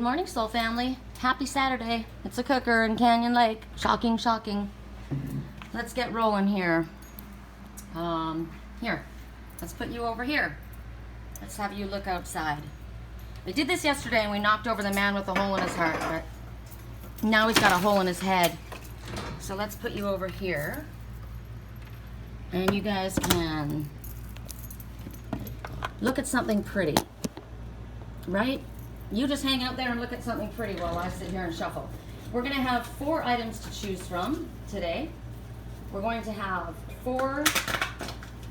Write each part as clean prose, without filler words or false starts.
morning, Soul Family. Happy Saturday. It's a cooker in Canyon Lake. Shocking, shocking. Let's get rolling here. Here. Let's put you over here. Let's have you look outside. We did this yesterday and we knocked over the man with a hole in his heart, but now he's got a hole in his head. So let's put you over here. And you guys can look at something pretty. Right? You just hang out there and look at something pretty while I sit here and shuffle. We're going to have 4 items to choose from today. We're going to have 4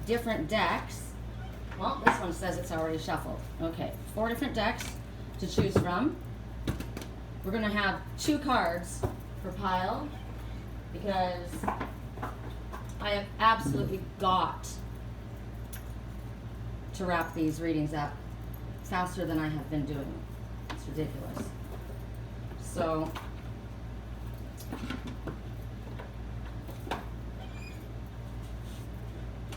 different decks. Well, this one says it's already shuffled. Okay, 4 different decks to choose from. We're going to have 2 cards per pile because I have absolutely got to wrap these readings up faster than I have been doing. It's ridiculous. So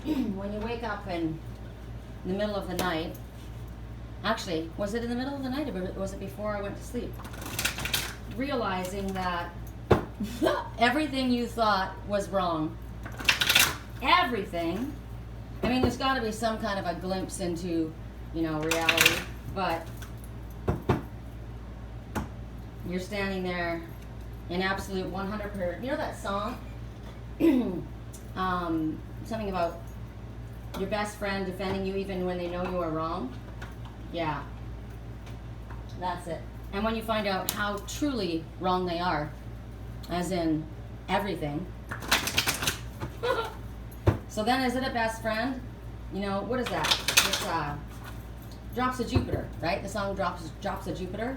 when you wake up in the middle of the night, actually, was it in the middle of the night or was it before I went to sleep? Realizing that everything you thought was wrong, everything, I mean, there's got to be some kind of a glimpse into, you know, reality, but you're standing there in absolute 100%. You know that song? Something about your best friend defending you even when they know you are wrong? Yeah. That's it. And when you find out how truly wrong they are, as in everything. So then is it a best friend? You know, what is that? It's Drops of Jupiter, right? The song Drops of Jupiter.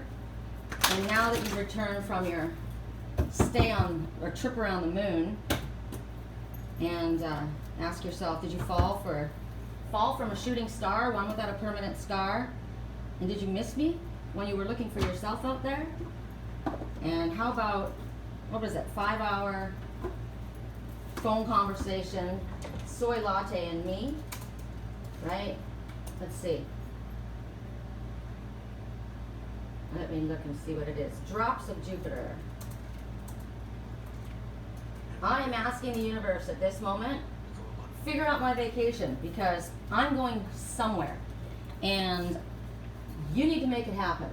And now that you've returned from your stay on or trip around the moon, and ask yourself, did you fall from a shooting star, one without a permanent scar? And did you miss me when you were looking for yourself out there? And how about, what was it, 5-hour phone conversation, soy latte and me, right? Let's see. Let me look and see what it is. Drops of Jupiter. I am asking the universe at this moment, figure out my vacation because I'm going somewhere and you need to make it happen.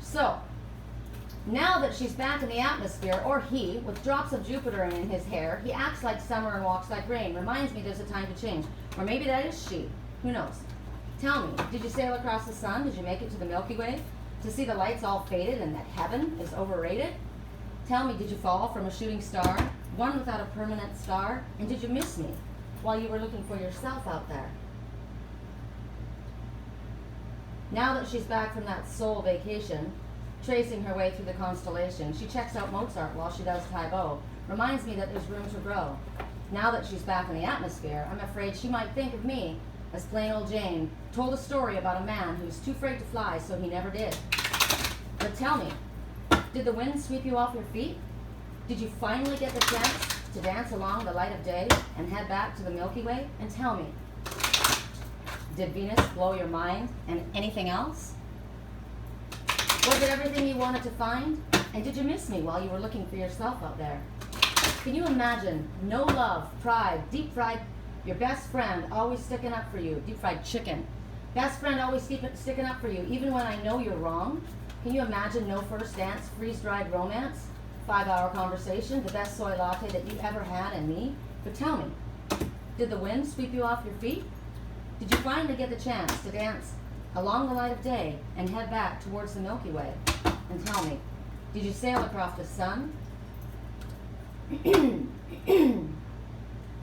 So, now that she's back in the atmosphere, or he, with drops of Jupiter in his hair, he acts like summer and walks like rain. Reminds me there's a time to change. Or maybe that is she. Who knows? Tell me, did you sail across the sun? Did you make it to the Milky Way? To see the lights all faded and that heaven is overrated? Tell me, did you fall from a shooting star, one without a permanent star? And did you miss me while you were looking for yourself out there? Now that she's back from that soul vacation, tracing her way through the constellation, she checks out Mozart while she does Taibou. Reminds me that there's room to grow. Now that she's back in the atmosphere, I'm afraid she might think of me as plain old Jane, told a story about a man who was too afraid to fly, so he never did. But tell me, did the wind sweep you off your feet? Did you finally get the chance to dance along the light of day and head back to the Milky Way? And tell me, did Venus blow your mind and anything else? Was it everything you wanted to find? And did you miss me while you were looking for yourself out there? Can you imagine no love, pride, deep fried, your best friend always sticking up for you, deep fried chicken. Best friend always sticking up for you, even when I know you're wrong? Can you imagine no first dance, freeze-dried romance, 5-hour conversation, the best soy latte that you ever had and me? But tell me, did the wind sweep you off your feet? Did you finally get the chance to dance along the light of day and head back towards the Milky Way? And tell me, did you sail across the sun? And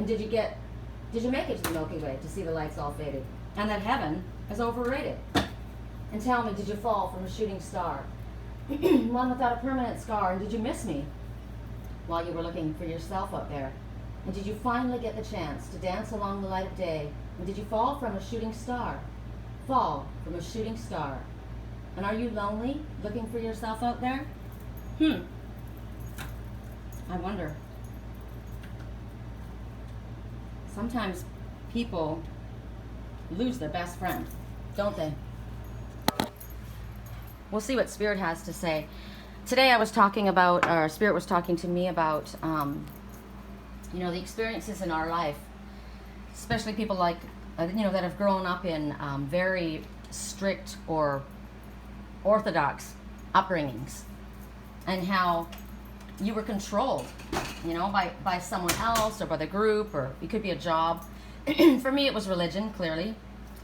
did you make it to the Milky Way to see the lights all faded? And that heaven is overrated. And tell me, did you fall from a shooting star? One without a permanent scar. And did you miss me while you were looking for yourself up there? And did you finally get the chance to dance along the light of day? And did you fall from a shooting star? Fall from a shooting star. And are you lonely, looking for yourself out there? I wonder. Sometimes people lose their best friend, don't they? we'll see what Spirit has to say. Today I was talking about, or Spirit was talking to me about, the experiences in our life, especially people like, that have grown up in very strict or orthodox upbringings, and how you were controlled, by someone else or by the group, or it could be a job. For me, it was religion, clearly.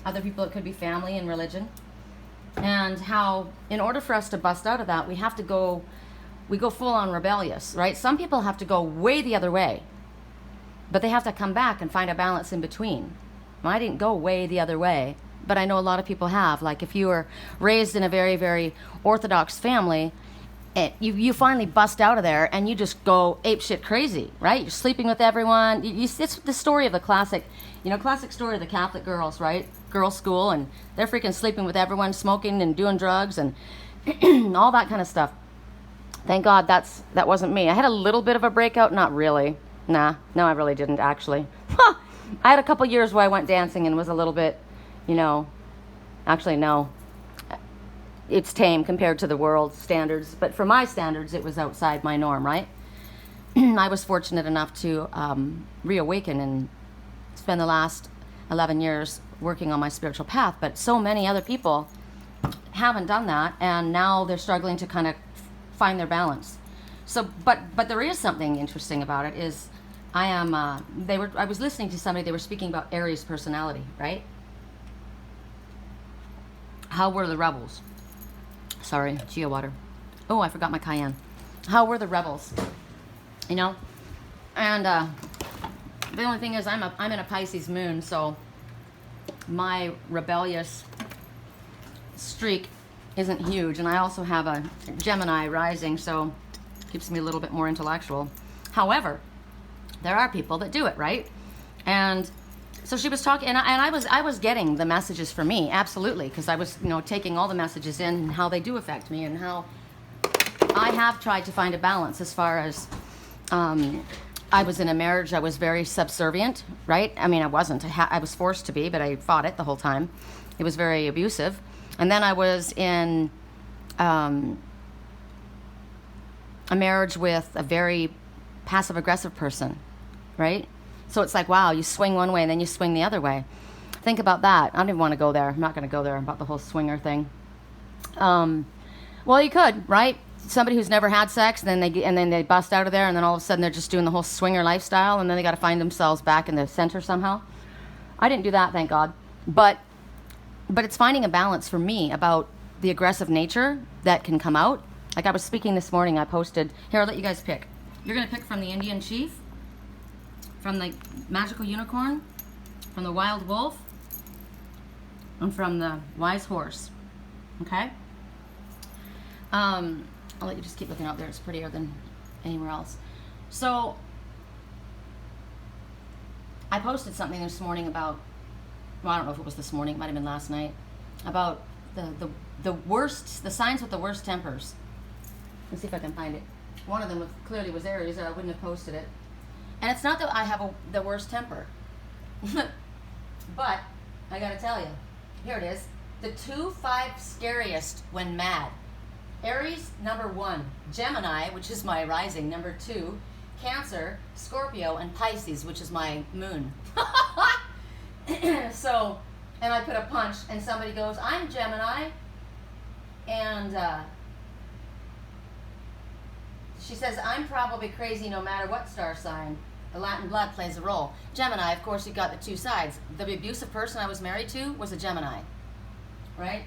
Other people, it could be family and religion. And how, in order for us to bust out of that, we go full on rebellious, right? Some people have to go way the other way, but they have to come back and find a balance in between. Well, I didn't go way the other way, but I know a lot of people have. Like if you were raised in a very, very orthodox family, you finally bust out of there and you just go apeshit crazy, right? You're sleeping with everyone. It's the story of the classic story of the Catholic girls, right? Girls' school, and they're freaking sleeping with everyone, smoking and doing drugs and all that kind of stuff. Thank God that wasn't me. I had a little bit of a breakout, not really. No, I really didn't actually. I had a couple years where I went dancing and was a little bit, actually no. It's tame compared to the world's standards, but for my standards, it was outside my norm, right? I was fortunate enough to reawaken and spend the last 11 years working on my spiritual path, but so many other people haven't done that, and now they're struggling to kind of find their balance. So, but there is something interesting about it. Is I was listening to somebody, they were speaking about Aries personality, right? How were the rebels? Sorry, Chia water. Oh, I forgot my cayenne. How were the rebels? And the only thing is I'm in a Pisces moon, so my rebellious streak isn't huge, and I also have a Gemini rising, so it keeps me a little bit more intellectual. However, there are people that do it, right? And so she was talking, and I was getting the messages for me, absolutely, because I was, taking all the messages in and how they do affect me, and how I have tried to find a balance as far as I was in a marriage. I was very subservient, right? I mean, I wasn't. I was forced to be, but I fought it the whole time. It was very abusive. And then I was in a marriage with a very passive-aggressive person, right? So it's like, wow, you swing one way and then you swing the other way. Think about that. I don't even want to go there. I'm not going to go there about the whole swinger thing. Well, you could, right? Somebody who's never had sex, and then they bust out of there, and then all of a sudden they're just doing the whole swinger lifestyle, and then they got to find themselves back in the center somehow. I didn't do that, thank God. But it's finding a balance for me about the aggressive nature that can come out. Like I was speaking this morning, I posted, here, I'll let you guys pick. You're going to pick from the Indian Chief, from the Magical Unicorn, from the Wild Wolf, and from the Wise Horse. Okay? I'll let you just keep looking out there. It's prettier than anywhere else. So, I posted something this morning about, well, I don't know if it was this morning, it might have been last night, about the worst, the signs with the worst tempers. Let's see if I can find it. One of them clearly was Aries, or I wouldn't have posted it. And it's not that I have the worst temper. But, I gotta tell you, here it is. The 5 scariest when mad. Aries, number 1. Gemini, which is my rising, number 2. Cancer, Scorpio, and Pisces, which is my moon. So, and I put a punch, and somebody goes, I'm Gemini. And she says, I'm probably crazy no matter what star sign. The Latin blood plays a role. Gemini, of course, you got the 2 sides. The abusive person I was married to was a Gemini, right?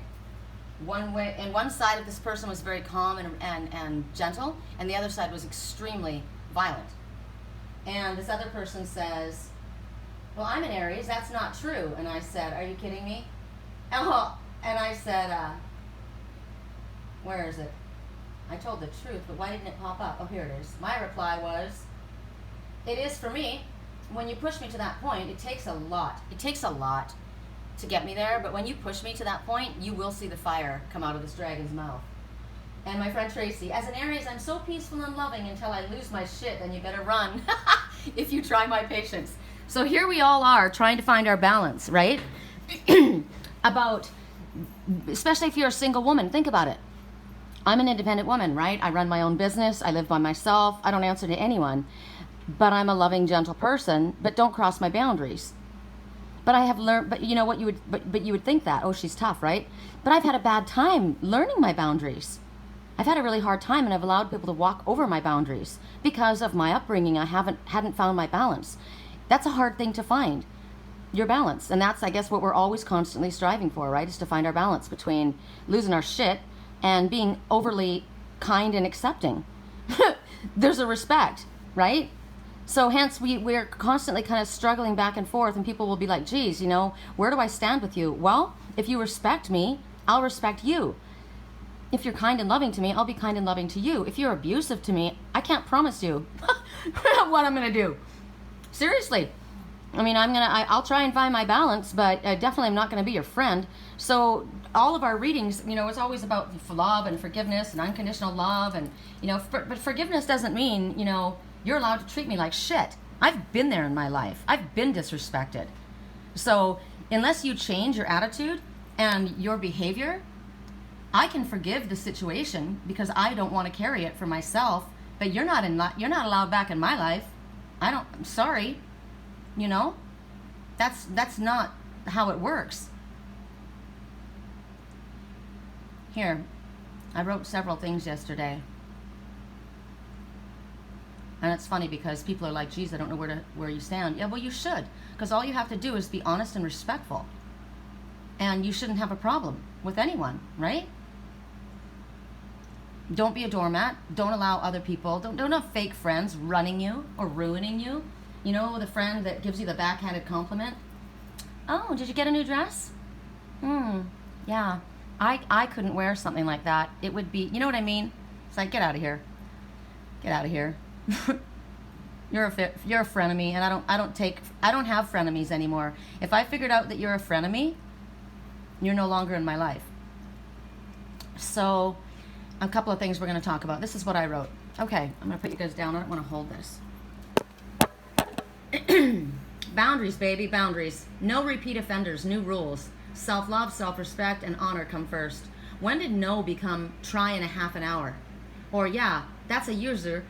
One way, and one side of this person was very calm and gentle, and the other side was extremely violent. And this other person says, well, I'm an Aries, that's not true. And I said, are you kidding me? Oh, and I said, where is it? I told the truth, but why didn't it pop up? Oh, here it is. My reply was, it is for me. When you push me to that point, it takes a lot. It takes a lot to get me there, but when you push me to that point, you will see the fire come out of this dragon's mouth. And my friend Tracy, as an Aries, I'm so peaceful and loving until I lose my shit, then you better run if you try my patience. So here we all are trying to find our balance, right? About, especially if you're a single woman, think about it. I'm an independent woman, right? I run my own business. I live by myself. I don't answer to anyone. But I'm a loving, gentle person, but don't cross my boundaries. But I have learned, but you know what, you would think that, oh, she's tough, right? But I've had a bad time learning my boundaries. I've had a really hard time, and I've allowed people to walk over my boundaries because of my upbringing. I hadn't found my balance. That's a hard thing to find, your balance. And that's, I guess, what we're always constantly striving for, right? Is to find our balance between losing our shit and being overly kind and accepting. There's a respect, right? So hence we're constantly kind of struggling back and forth, and people will be like, geez, you know, where do I stand with you? Well, if you respect me, I'll respect you. If you're kind and loving to me, I'll be kind and loving to you. If you're abusive to me, I can't promise you what I'm going to do. Seriously. I mean, I'll try and find my balance, but I definitely am not going to be your friend. So all of our readings, you know, it's always about love and forgiveness and unconditional love. And, you know, but forgiveness doesn't mean, you know, you're allowed to treat me like shit. I've been there in my life. I've been disrespected. So unless you change your attitude and your behavior, I can forgive the situation because I don't want to carry it for myself. But you're not allowed back in my life. I'm sorry. You know, that's not how it works. Here, I wrote several things yesterday. And it's funny because people are like, geez, I don't know where you stand. Yeah, well, you should. Because all you have to do is be honest and respectful. And you shouldn't have a problem with anyone, right? Don't be a doormat. Don't allow other people, don't have fake friends running you or ruining you. You know, the friend that gives you the backhanded compliment. Oh, did you get a new dress? Yeah. I couldn't wear something like that. It would be, you know what I mean? It's like, get out of here. Get out of here. You're a frenemy, and I don't have frenemies anymore. If I figured out that you're a frenemy, you're no longer in my life. So, a couple of things we're going to talk about. This is what I wrote. Okay, I'm going to put you guys down. I don't want to hold this. Boundaries, baby, boundaries. No repeat offenders, new rules. Self-love, self-respect, and honor come first. When did no become try in a half an hour? Or yeah, that's a user,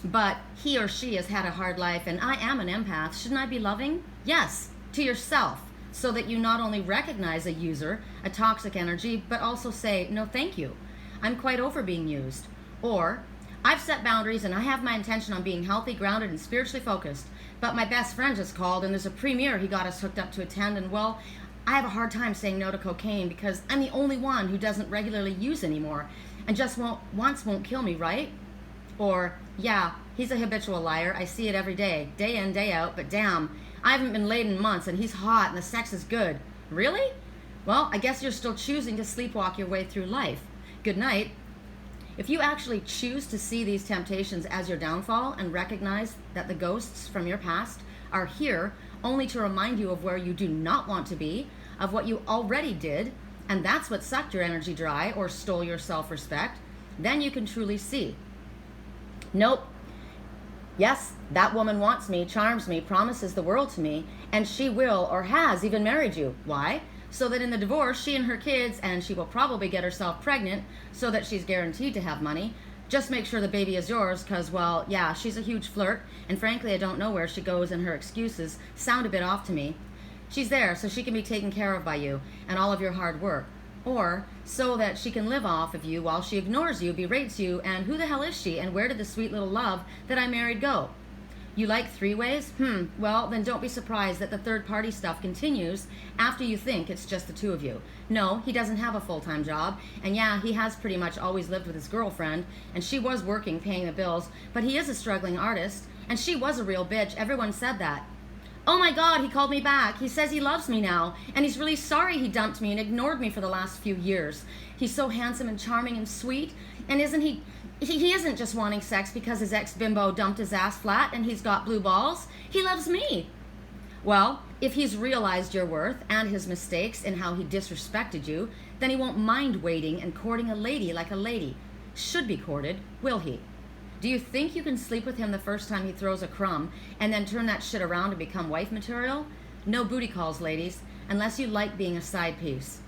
but he or she has had a hard life, and I am an empath. Shouldn't I be loving? Yes, to yourself, so that you not only recognize a user, a toxic energy, but also say, no thank you. I'm quite over being used. Or, I've set boundaries and I have my intention on being healthy, grounded, and spiritually focused, but my best friend just called and there's a premiere he got us hooked up to attend, and well, I have a hard time saying no to cocaine because I'm the only one who doesn't regularly use anymore and just won't kill me, right? Or, yeah, he's a habitual liar. I see it every day in, day out, but damn, I haven't been laid in months and he's hot and the sex is good. Really? Well, I guess you're still choosing to sleepwalk your way through life. Good night. If you actually choose to see these temptations as your downfall and recognize that the ghosts from your past are here only to remind you of where you do not want to be, of what you already did, and that's what sucked your energy dry or stole your self-respect, then you can truly see. Nope. Yes, that woman wants me, charms me, promises the world to me, and she will or has even married you. Why? So that in the divorce, she and her kids, and she will probably get herself pregnant so that she's guaranteed to have money. Just make sure the baby is yours because, well, yeah, she's a huge flirt, and frankly, I don't know where she goes, and her excuses sound a bit off to me. She's there so she can be taken care of by you and all of your hard work. Or so that she can live off of you while she ignores you, berates you, and who the hell is she, and where did the sweet little love that I married go? You like three-ways? Well, then don't be surprised that the third-party stuff continues after you think it's just the two of you. No, he doesn't have a full-time job, and yeah, he has pretty much always lived with his girlfriend, and she was working, paying the bills, but he is a struggling artist, and she was a real bitch. Everyone said that. Oh my God, he called me back. He says he loves me now, and he's really sorry he dumped me and ignored me for the last few years. He's so handsome and charming and sweet, and isn't he isn't just wanting sex because his ex-bimbo dumped his ass flat and he's got blue balls. He loves me. Well, if he's realized your worth and his mistakes in how he disrespected you, then he won't mind waiting and courting a lady like a lady should be courted, will he? Do you think you can sleep with him the first time he throws a crumb and then turn that shit around to become wife material? No booty calls, ladies, unless you like being a side piece.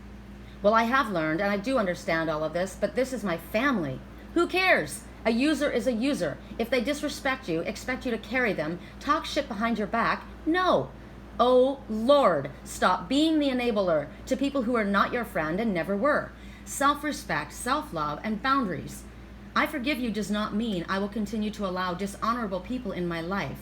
Well, I have learned, and I do understand all of this, but this is my family. Who cares? A user is a user. If they disrespect you, expect you to carry them, talk shit behind your back, no. Oh, Lord, stop being the enabler to people who are not your friend and never were. Self-respect, self-love, and boundaries. I forgive you does not mean I will continue to allow dishonorable people in my life.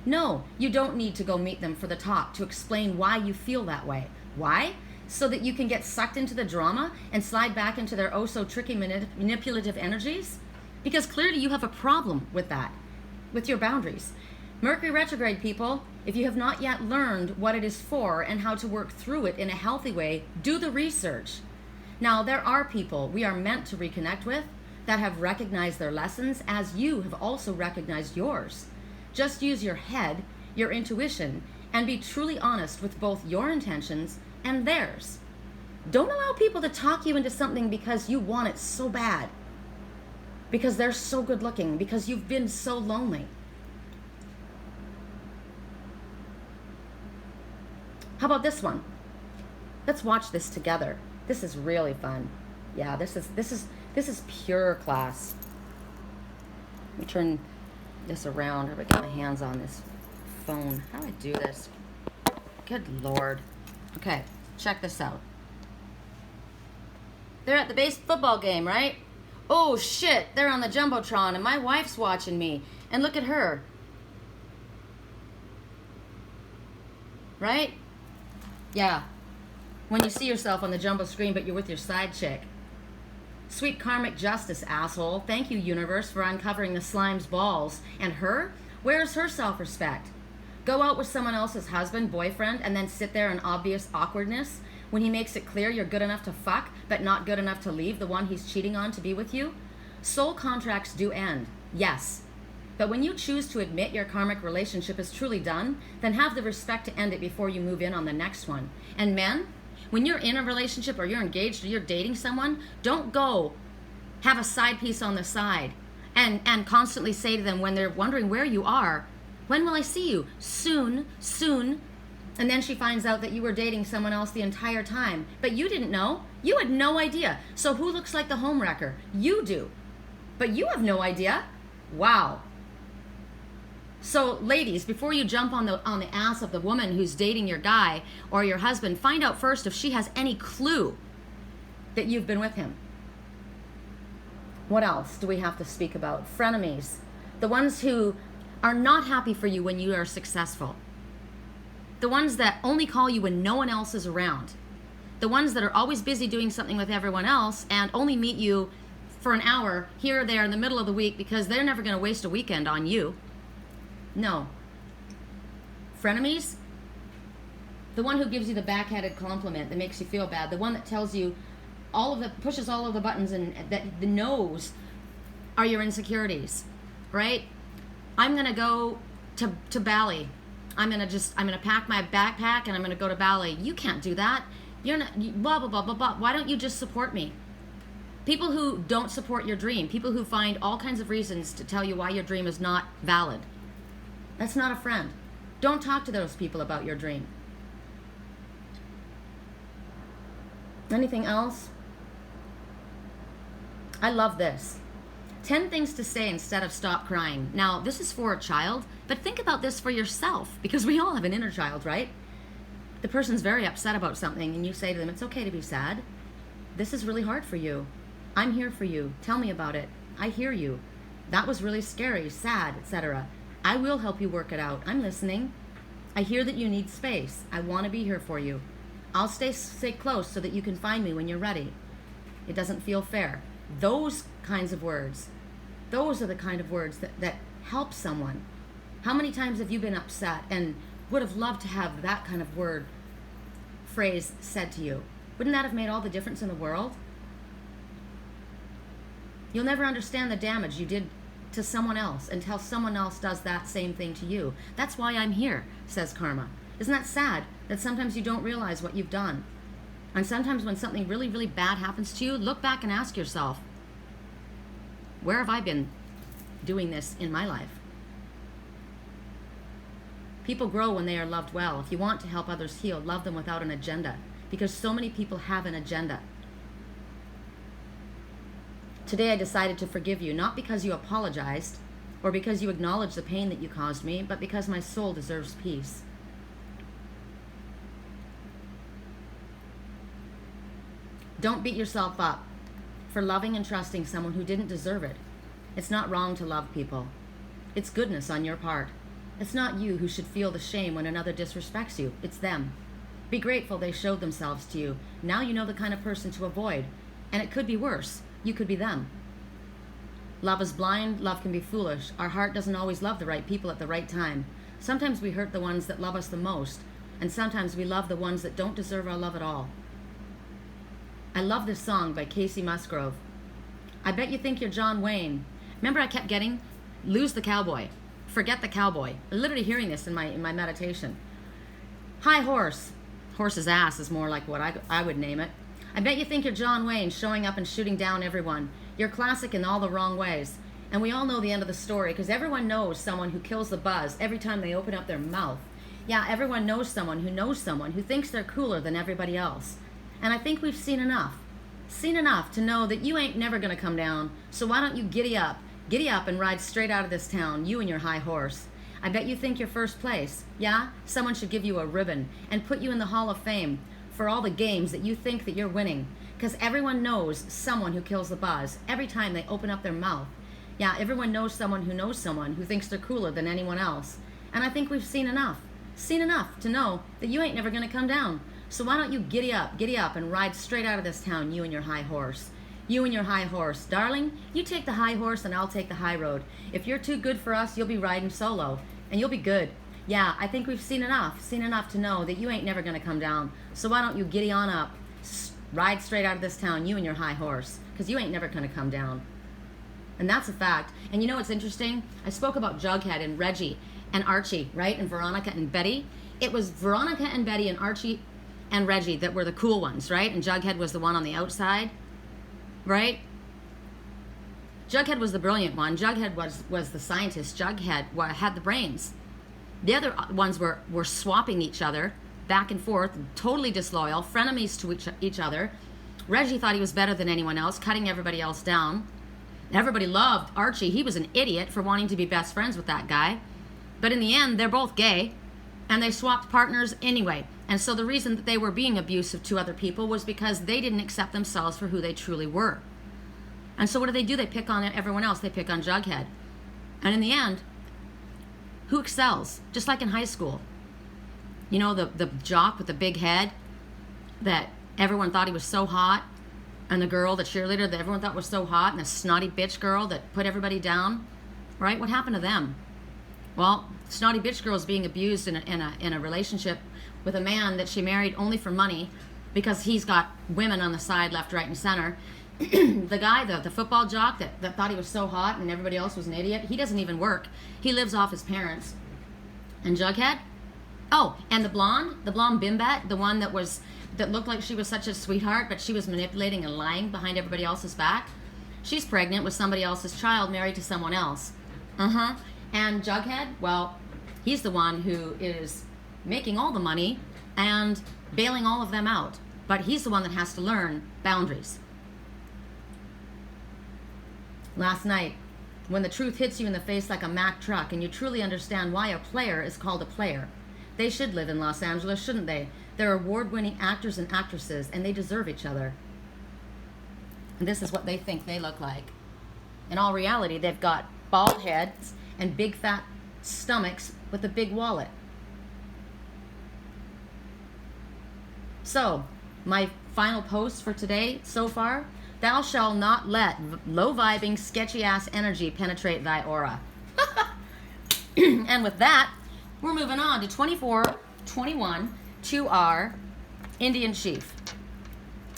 No, you don't need to go meet them for the talk to explain why you feel that way. Why? So that you can get sucked into the drama and slide back into their oh-so-tricky manipulative energies? Because clearly you have a problem with that, with your boundaries. Mercury retrograde people, if you have not yet learned what it is for and how to work through it in a healthy way, do the research. Now, there are people we are meant to reconnect with that have recognized their lessons as you have also recognized yours. Just use your head, your intuition, and be truly honest with both your intentions and theirs. Don't allow people to talk you into something because you want it so bad, because they're so good looking, because you've been so lonely. How about this one? Let's watch this together. This is really fun. Yeah, this is pure class. Let me turn this around. Or I get my hands on this phone. How do I do this? Good Lord. Okay, check this out. They're at the base football game, right? Oh shit, they're on the Jumbotron and my wife's watching me. And look at her. Right? Yeah. When you see yourself on the jumbo screen but you're with your side chick. Sweet karmic justice, asshole. Thank you, universe, for uncovering the slime's balls. And her? Where's her self-respect? Go out with someone else's husband, boyfriend, and then sit there in obvious awkwardness when he makes it clear you're good enough to fuck, but not good enough to leave the one he's cheating on to be with you? Soul contracts do end, yes. But when you choose to admit your karmic relationship is truly done, then have the respect to end it before you move in on the next one. And men, when you're in a relationship or you're engaged or you're dating someone, don't go have a side piece on the side and constantly say to them when they're wondering where you are, when will I see you? Soon, soon. And then she finds out that you were dating someone else the entire time, but you didn't know. You had no idea. So who looks like the homewrecker? You do. But you have no idea. Wow. So ladies, before you jump on the ass of the woman who's dating your guy or your husband, find out first if she has any clue that you've been with him. What else do we have to speak about? Frenemies. The ones who are not happy for you when you are successful. The ones that only call you when no one else is around. The ones that are always busy doing something with everyone else and only meet you for an hour here or there in the middle of the week because they're never going to waste a weekend on you. No. Frenemies? The one who gives you the backhanded compliment that makes you feel bad. The one that tells you pushes all of the buttons and that the knows are your insecurities, right? I'm going to go to Bali. I'm going to pack my backpack and I'm going to go to Bali. You can't do that. You're not, blah, blah, blah, blah, blah. Why don't you just support me? People who don't support your dream, people who find all kinds of reasons to tell you why your dream is not valid. That's not a friend. Don't talk to those people about your dream. Anything else? I love this. 10 things to say instead of stop crying. Now, this is for a child, but think about this for yourself, because we all have an inner child, right? The person's very upset about something, and you say to them, it's okay to be sad. This is really hard for you. I'm here for you. Tell me about it. I hear you. That was really scary, sad, etc. I will help you work it out. I'm listening. I hear that you need space. I want to be here for you. I'll stay close so that you can find me when you're ready. It doesn't feel fair. Those kinds of words, those are the kind of words that help someone. How many times have you been upset and would have loved to have that kind of phrase said to you? Wouldn't that have made all the difference in the world? You'll never understand the damage you did to someone else until someone else does that same thing to you. That's why I'm here, says Karma. Isn't that sad that sometimes you don't realize what you've done? And sometimes when something really, really bad happens to you, look back and ask yourself, where have I been doing this in my life? People grow when they are loved well. If you want to help others heal, love them without an agenda. because so many people have an agenda. Today I decided to forgive you, not because you apologized or because you acknowledged the pain that you caused me, but because my soul deserves peace. Don't beat yourself up for loving and trusting someone who didn't deserve it. It's not wrong to love people. It's goodness on your part. It's not you who should feel the shame when another disrespects you. It's them. Be grateful they showed themselves to you. Now you know the kind of person to avoid. And it could be worse. You could be them. Love is blind. Love can be foolish. Our heart doesn't always love the right people at the right time. Sometimes we hurt the ones that love us the most. And sometimes we love the ones that don't deserve our love at all. I love this song by Casey Musgrove. I bet you think you're John Wayne. Remember I kept getting, lose the cowboy. Forget the cowboy. Literally hearing this in my meditation. High horse. Horse's ass is more like what I would name it. I bet you think you're John Wayne, showing up and shooting down everyone. You're classic in all the wrong ways. And we all know the end of the story, because everyone knows someone who kills the buzz every time they open up their mouth. Yeah, everyone knows someone who thinks they're cooler than everybody else. And I think we've seen enough to know that you ain't never gonna come down. So why don't you giddy up and ride straight out of this town, you and your high horse. I bet you think you're first place. Yeah, someone should give you a ribbon and put you in the Hall of Fame for all the games that you think that you're winning. Because everyone knows someone who kills the buzz every time they open up their mouth. Yeah, everyone knows someone who thinks they're cooler than anyone else. And I think we've seen enough to know that you ain't never gonna come down. So why don't you giddy up and ride straight out of this town, you and your high horse. You and your high horse. Darling, you take the high horse and I'll take the high road. If you're too good for us, you'll be riding solo and you'll be good. Yeah, I think we've seen enough to know that you ain't never gonna come down. So why don't you giddy on up, ride straight out of this town, you and your high horse, because you ain't never gonna come down. And that's a fact. And you know what's interesting? I spoke about Jughead and Reggie and Archie, right? And Veronica and Betty. It was Veronica and Betty and Archie and Reggie that were the cool ones, right? And Jughead was the one on the outside, right? Jughead was the brilliant one. Jughead was the scientist. Jughead had the brains. The other ones were swapping each other back and forth, totally disloyal, frenemies to each other. Reggie thought he was better than anyone else, cutting everybody else down. Everybody loved Archie. He was an idiot for wanting to be best friends with that guy. But in the end, they're both gay, and they swapped partners anyway. And so the reason that they were being abusive to other people was because they didn't accept themselves for who they truly were. And so what do? They pick on everyone else. They pick on Jughead. And in the end, who excels? Just like in high school. You know, the jock with the big head that everyone thought he was so hot, and the girl, the cheerleader that everyone thought was so hot, and the snotty bitch girl that put everybody down, right? What happened to them? Well, snotty bitch girl is being abused in a relationship with a man that she married only for money because he's got women on the side, left, right, and center. The guy, the football jock that thought he was so hot and everybody else was an idiot, he doesn't even work. He lives off his parents. And Jughead? Oh, and the blonde bimbat, the one that looked like she was such a sweetheart, but she was manipulating and lying behind everybody else's back. She's pregnant with somebody else's child, married to someone else. And Jughead, well, he's the one who is making all the money and bailing all of them out. But he's the one that has to learn boundaries. Last night, when the truth hits you in the face like a Mack truck and you truly understand why a player is called a player. They should live in Los Angeles, shouldn't they? They're award-winning actors and actresses, and they deserve each other. And this is what they think they look like. In all reality, they've got bald heads and big fat stomachs with a big wallet. So, my final post for today so far, thou shalt not let low-vibing, sketchy-ass energy penetrate thy aura. And with that, we're moving on to 2421 to our Indian chief.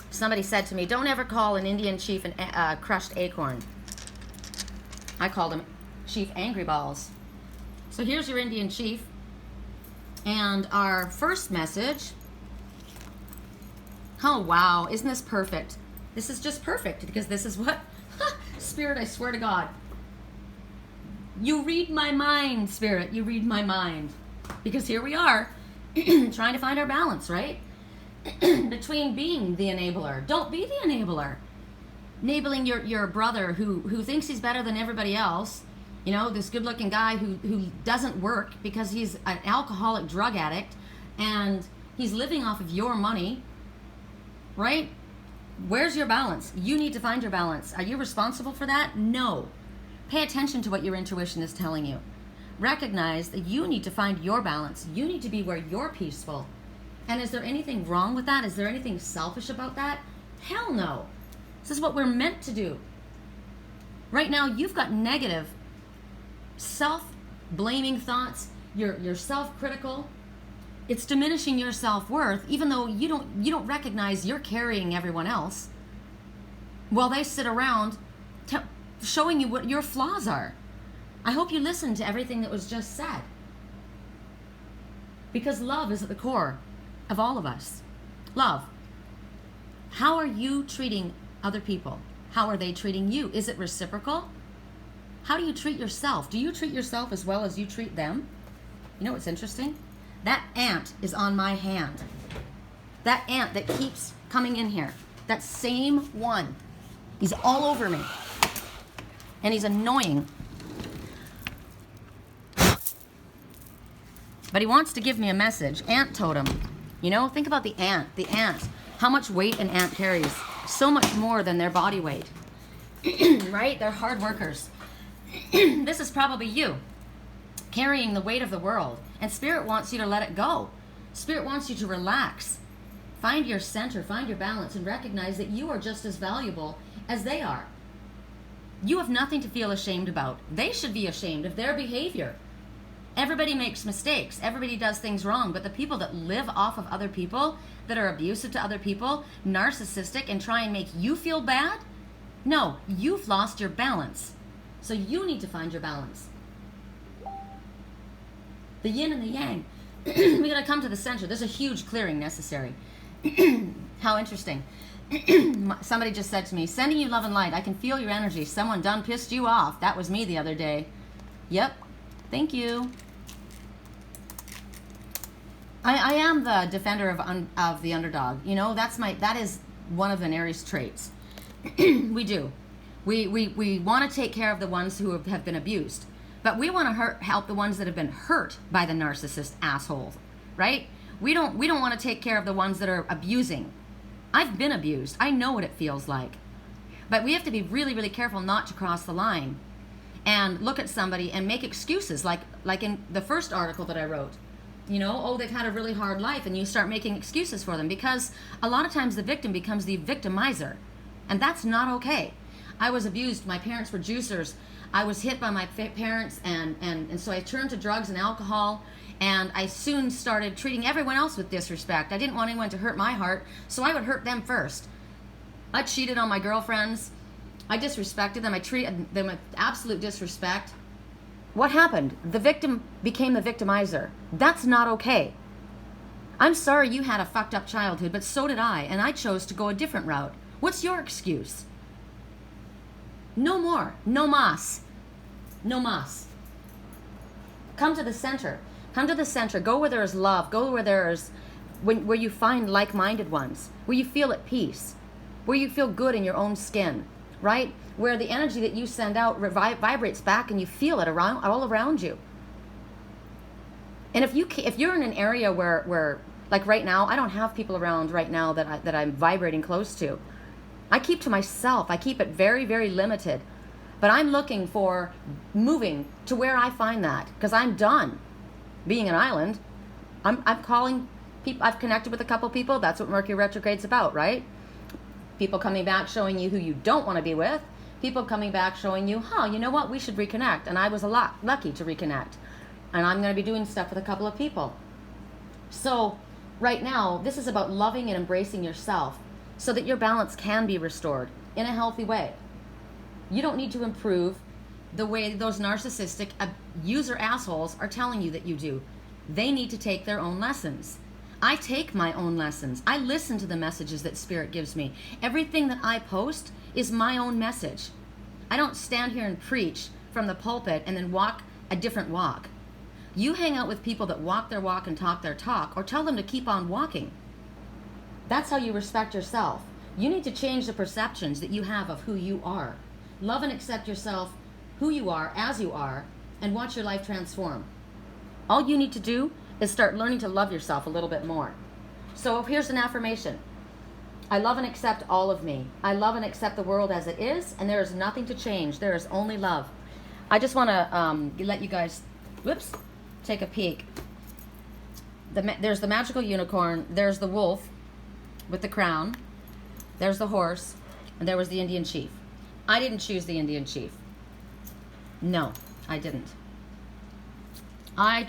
Somebody said to me, don't ever call an Indian chief a crushed acorn. I called him Chief Angry Balls. So here's your Indian chief. And our first message. Oh, wow. Isn't this perfect? This is just perfect because this is what, Spirit, I swear to God. You read my mind, Spirit. You read my mind. Because here we are trying to find our balance, right? between being the enabler. Don't be the enabler. Enabling your brother who thinks he's better than everybody else. You know, this good-looking guy who doesn't work because he's an alcoholic drug addict and he's living off of your money, right? Where's your balance? You need to find your balance. Are you responsible for that? No. Pay attention to what your intuition is telling you. Recognize that you need to find your balance. You need to be where you're peaceful. And is there anything wrong with that? Is there anything selfish about that? Hell no. This is what we're meant to do. Right now, you've got negative, self-blaming thoughts. You're self-critical. It's diminishing your self-worth, even though you don't recognize you're carrying everyone else while they sit around showing you what your flaws are. I hope you listened to everything that was just said, because love is at the core of all of us. Love. How are you treating other people? How are they treating you? Is it reciprocal? How do you treat yourself? Do you treat yourself as well as you treat them? You know what's interesting? That ant is on my hand. That ant that keeps coming in here. That same one. He's all over me. And he's annoying. But he wants to give me a message. Ant totem. You know, think about the ant. The ant. How much weight an ant carries. So much more than their body weight. Right? They're hard workers. This is probably you, carrying the weight of the world. And Spirit wants you to let it go. Spirit wants you to relax. Find your center, find your balance, and recognize that you are just as valuable as they are. You have nothing to feel ashamed about. They should be ashamed of their behavior. Everybody makes mistakes. Everybody does things wrong. But the people that live off of other people, that are abusive to other people, narcissistic, and try and make you feel bad, no, you've lost your balance. So you need to find your balance. The yin and the yang. We gotta come to the center. There's a huge clearing necessary. How interesting. Somebody just said to me, sending you love and light. I can feel your energy. Someone done pissed you off. That was me the other day. Yep. Thank you. I am the defender of the underdog. You know, that is one of Venere's traits. We do. We want to take care of the ones who have been abused. But we want to help the ones that have been hurt by the narcissist assholes, right? We don't want to take care of the ones that are abusing. I've been abused. I know what it feels like. But we have to be really, really careful not to cross the line and look at somebody and make excuses, like in the first article that I wrote. You know, oh, they've had a really hard life, and you start making excuses for them, because a lot of times the victim becomes the victimizer, and that's not okay. I was abused. My parents were juicers. I was hit by my parents, and so I turned to drugs and alcohol, and I soon started treating everyone else with disrespect. I didn't want anyone to hurt my heart, so I would hurt them first. I cheated on my girlfriends. I disrespected them. I treated them with absolute disrespect. What happened? The victim became the victimizer. That's not okay. I'm sorry you had a fucked up childhood, but so did I, and I chose to go a different route. What's your excuse? No more. No mas. No mas. Come to the center. Come to the center. Go where there is love. Go where there is, where you find like-minded ones. Where you feel at peace. Where you feel good in your own skin. Right? Where the energy that you send out vibrates back and you feel it all around you. And if you're in an area where like right now, I don't have people around right now that I'm vibrating close to. I keep to myself. I keep it very, very limited. But I'm looking for moving to where I find that, because I'm done being an island. I'm calling people. I've connected with a couple people. That's what Mercury retrograde's about, right? People coming back showing you who you don't want to be with. People coming back showing you, you know what? We should reconnect. And I was lucky to reconnect. And I'm going to be doing stuff with a couple of people. So right now, this is about loving and embracing yourself, so that your balance can be restored in a healthy way. You don't need to improve the way those narcissistic user assholes are telling you that you do. They need to take their own lessons. I take my own lessons. I listen to the messages that Spirit gives me. Everything that I post is my own message. I don't stand here and preach from the pulpit and then walk a different walk. You hang out with people that walk their walk and talk their talk, or tell them to keep on walking. That's how you respect yourself. You need to change the perceptions that you have of who you are. Love and accept yourself, who you are, as you are, and watch your life transform. All you need to do is start learning to love yourself a little bit more. So here's an affirmation. I love and accept all of me. I love and accept the world as it is, and there is nothing to change. There is only love. I just want to let you guys, take a peek. There's the magical unicorn. There's the wolf with the crown. There's the horse. And there was the Indian chief. I didn't choose the Indian chief. No, I didn't. I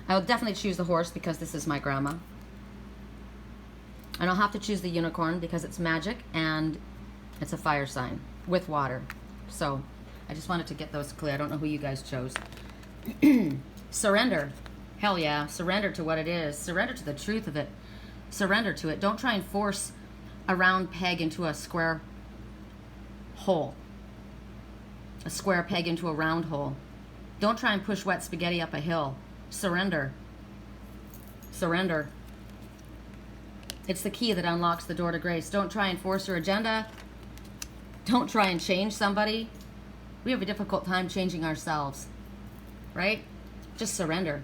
will definitely choose the horse because this is my grandma. And I'll have to choose the unicorn because it's magic and it's a fire sign with water. So I just wanted to get those clear. I don't know who you guys chose. Surrender. Hell yeah. Surrender to what it is. Surrender to the truth of it. Surrender to it. Don't try and force a round peg into a square hole. A square peg into a round hole. Don't try and push wet spaghetti up a hill. Surrender. Surrender. It's the key that unlocks the door to grace. Don't try and force your agenda. Don't try and change somebody. We have a difficult time changing ourselves, right? Just surrender.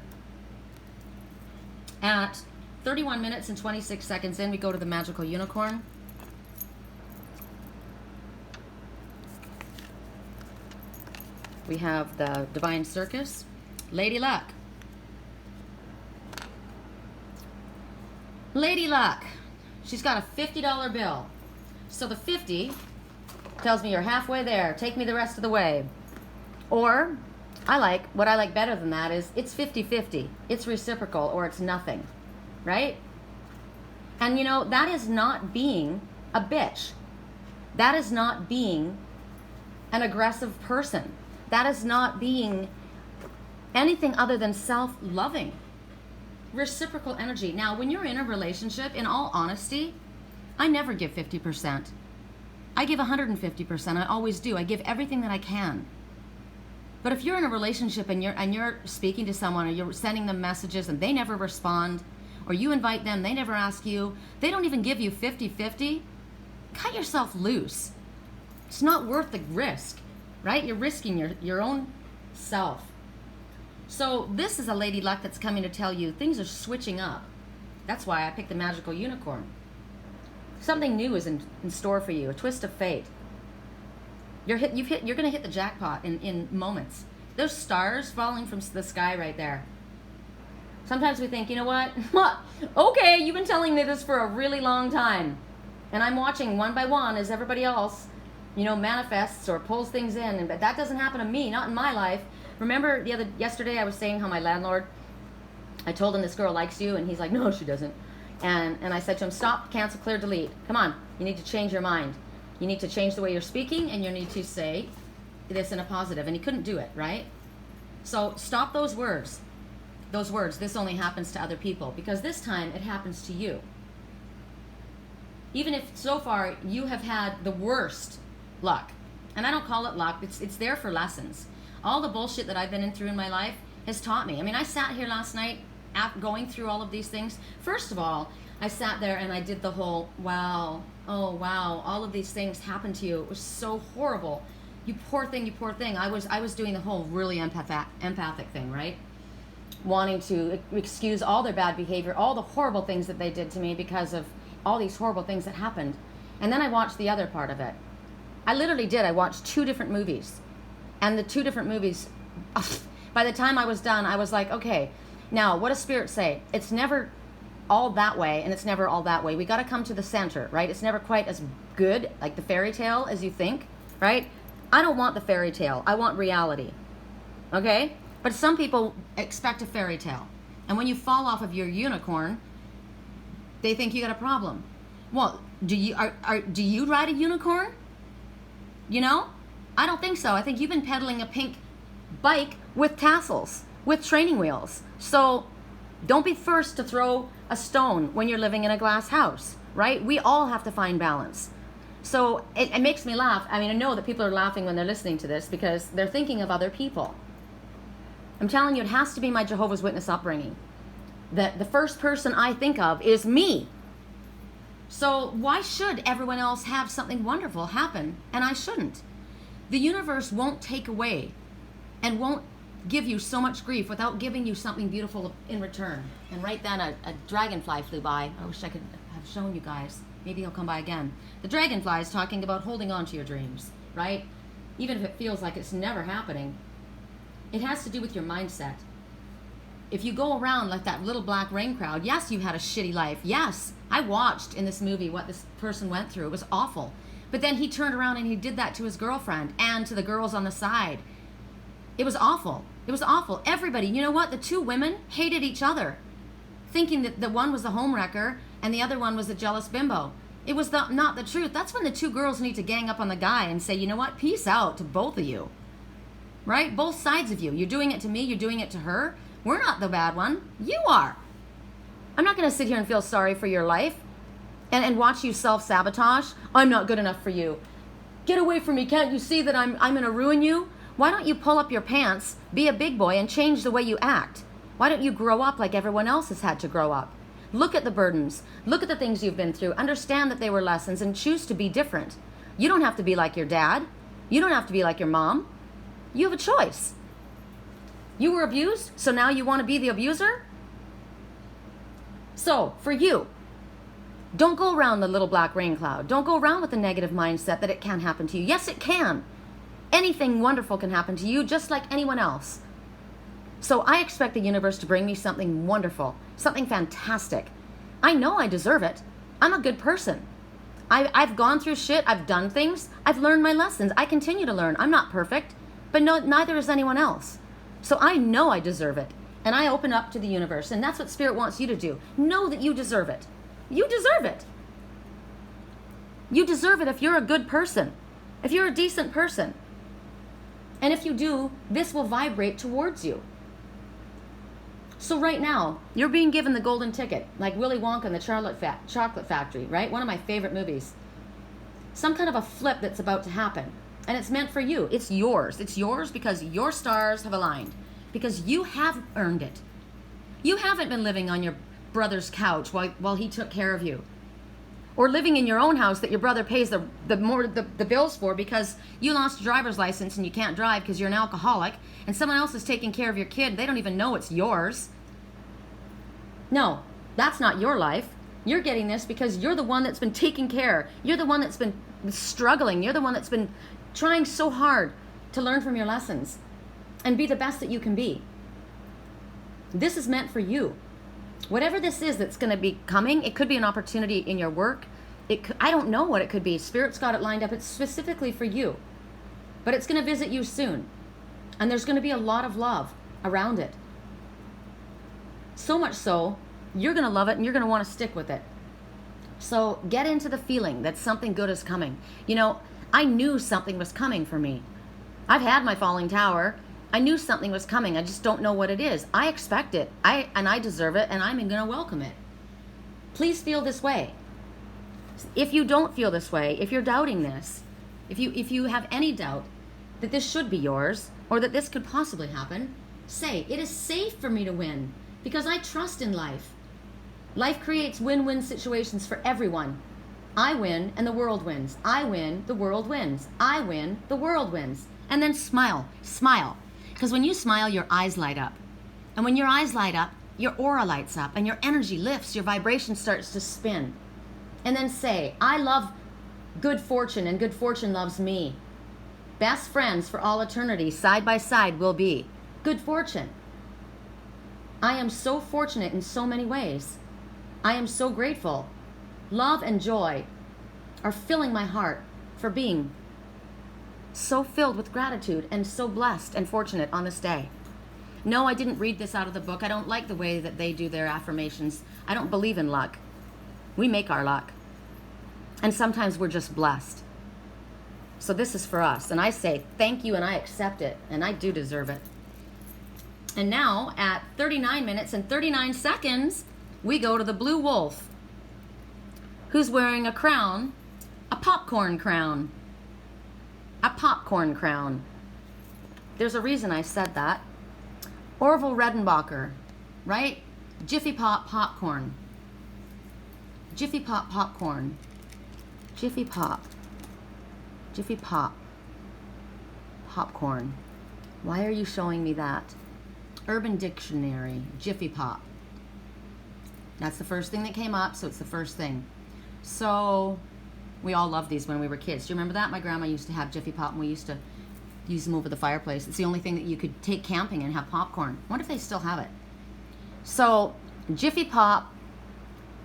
At 31 minutes and 26 seconds in, we go to the magical unicorn. We have the divine circus. Lady Luck. Lady Luck. She's got a $50 bill. So the 50 tells me you're halfway there. Take me the rest of the way. Or, what I like better than that is it's 50-50. It's reciprocal or it's nothing. Right? And you know, that is not being a bitch. That is not being an aggressive person. That is not being anything other than self-loving. Reciprocal energy. Now, when you're in a relationship, in all honesty, I never give 50%. I give 150%. I always do. I give everything that I can. But if you're in a relationship and you're speaking to someone or you're sending them messages and they never respond, or you invite them, they never ask you, they don't even give you 50-50, cut yourself loose. It's not worth the risk, right? You're risking your own self. So this is a Lady Luck that's coming to tell you things are switching up. That's why I picked the magical unicorn. Something new is in store for you, a twist of fate. You're going to hit the jackpot in moments. Those stars falling from the sky right there. Sometimes we think, you know what? Okay, you've been telling me this for a really long time. And I'm watching one by one as everybody else, manifests or pulls things in. But that doesn't happen to me, not in my life. Remember yesterday I was saying how my landlord, I told him this girl likes you, and he's like, no, she doesn't. And I said to him, stop, cancel, clear, delete. Come on, you need to change your mind. You need to change the way you're speaking, and you need to say this in a positive. And he couldn't do it, right? So stop those words. Those words, this only happens to other people, because this time it happens to you. Even if so far you have had the worst luck, and I don't call it luck, it's there for lessons. All the bullshit that I've been through in my life has taught me. I mean, I sat here last night going through all of these things. First of all, I sat there and I did the whole, wow, oh wow, all of these things happened to you. It was so horrible. You poor thing, you poor thing. I was doing the whole really empathic thing, right? Wanting to excuse all their bad behavior, all the horrible things that they did to me because of all these horrible things that happened. And then I watched the other part of it. I literally did. I watched 2 different movies. And the 2 different movies, by the time I was done, I was like, okay, now what does Spirit say? It's never all that way, and it's never all that way. We got to come to the center, right? It's never quite as good, like the fairy tale, as you think, right? I don't want the fairy tale. I want reality, okay? But some people expect a fairy tale. And when you fall off of your unicorn, they think you got a problem. Well, do you ride a unicorn? I don't think so. I think you've been pedaling a pink bike with tassels, with training wheels. So don't be first to throw a stone when you're living in a glass house, right? We all have to find balance. So it makes me laugh. I mean, I know that people are laughing when they're listening to this because they're thinking of other people. I'm telling you, it has to be my Jehovah's Witness upbringing. that the first person I think of is me. So why should everyone else have something wonderful happen and I shouldn't? The universe won't take away and won't give you so much grief without giving you something beautiful in return. And right then a dragonfly flew by. I wish I could have shown you guys. Maybe he'll come by again. The dragonfly is talking about holding on to your dreams, right? Even if it feels like it's never happening. It has to do with your mindset. If you go around like that little black rain crowd, yes, you had a shitty life. Yes, I watched in this movie what this person went through. It was awful. But then he turned around and he did that to his girlfriend and to the girls on the side. It was awful. It was awful. Everybody, you know what? The two women hated each other, thinking that the one was the homewrecker and the other one was the jealous bimbo. It was not the truth. That's when the two girls need to gang up on the guy and say, you know what? Peace out to both of you. Right? Both sides of you. You're doing it to me. You're doing it to her. We're not the bad one. You are. I'm not going to sit here and feel sorry for your life and watch you self-sabotage. I'm not good enough for you. Get away from me. Can't you see that I'm going to ruin you? Why don't you pull up your pants, be a big boy, and change the way you act? Why don't you grow up like everyone else has had to grow up? Look at the burdens. Look at the things you've been through. Understand that they were lessons and choose to be different. You don't have to be like your dad. You don't have to be like your mom. You have a choice. You were abused, so now you want to be the abuser? So, for you, don't go around the little black rain cloud. Don't go around with the negative mindset that it can't happen to you. Yes, it can. Anything wonderful can happen to you just like anyone else. So I expect the universe to bring me something wonderful, something fantastic. I know I deserve it. I'm a good person. I've gone through shit. I've done things. I've learned my lessons. I continue to learn. I'm not perfect, but no, neither is anyone else. So I know I deserve it. And I open up to the universe. And that's what Spirit wants you to do. Know that you deserve it. You deserve it. You deserve it if you're a good person. If you're a decent person. And if you do, this will vibrate towards you. So right now, you're being given the golden ticket, like Willy Wonka and the Chocolate Factory, right? One of my favorite movies. Some kind of a flip that's about to happen. And it's meant for you. It's yours. It's yours because your stars have aligned. Because you have earned it. You haven't been living on your brother's couch while he took care of you. Or living in your own house that your brother pays the bills for because you lost your driver's license and you can't drive because you're an alcoholic and someone else is taking care of your kid. They don't even know it's yours. No, that's not your life. You're getting this because you're the one that's been taking care. You're the one that's been struggling. You're the one that's been trying so hard to learn from your lessons and be the best that you can be. This is meant for you. Whatever this is that's going to be coming, it could be an opportunity in your work. I don't know what it could be. Spirit's got it lined up. It's specifically for you. But it's going to visit you soon. And there's going to be a lot of love around it. So much so, you're going to love it and you're going to want to stick with it. So get into the feeling that something good is coming. You know, I knew something was coming for me. I've had my falling tower. I knew something was coming. I just don't know what it is. I expect it. I deserve it, and I'm going to welcome it. Please feel this way. If you don't feel this way, if you're doubting this, if you have any doubt that this should be yours or that this could possibly happen, say, it is safe for me to win because I trust in life. Life creates win-win situations for everyone. I win and the world wins. I win, the world wins. I win, the world wins. And then smile. Smile. Because when you smile, your eyes light up. And when your eyes light up, your aura lights up and your energy lifts, your vibration starts to spin. And then say, I love good fortune and good fortune loves me. Best friends for all eternity, side by side will be. Good fortune. I am so fortunate in so many ways. I am so grateful. Love and joy are filling my heart for being so filled with gratitude and so blessed and fortunate on this day. No, I didn't read this out of the book. I don't like the way that they do their affirmations. I don't believe in luck. We make our luck. And sometimes we're just blessed. So this is for us. And I say thank you and I accept it. And I do deserve it. And now at 39 minutes and 39 seconds, we go to the blue wolf, who's wearing a crown, a popcorn crown. A popcorn crown. There's a reason I said that. Orville Redenbacher, right? Jiffy Pop popcorn. Jiffy Pop popcorn. Jiffy Pop. Jiffy Pop. Popcorn. Why are you showing me that? Urban Dictionary. Jiffy Pop. That's the first thing that came up, so it's the first thing. So, we all loved these when we were kids. Do you remember that? My grandma used to have Jiffy Pop, and we used to use them over the fireplace. It's the only thing that you could take camping and have popcorn. I wonder if they still have it. So, Jiffy Pop,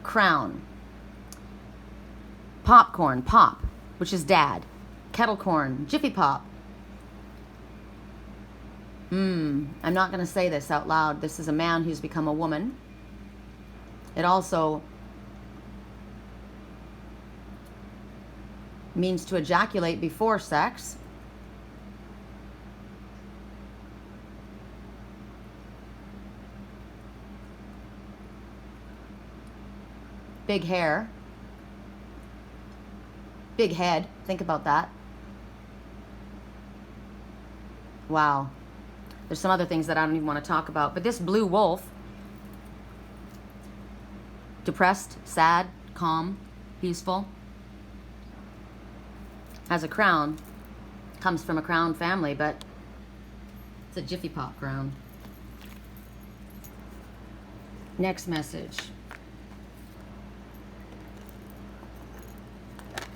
crown. Popcorn, pop, which is dad. Kettle corn, Jiffy Pop. I'm not going to say this out loud. This is a man who's become a woman. It also means to ejaculate before sex. Big hair. Big head. Think about that. Wow. There's some other things that I don't even want to talk about. But this blue wolf, depressed, sad, calm, peaceful, has a crown, comes from a crown family, but it's a Jiffy Pop crown. Next message.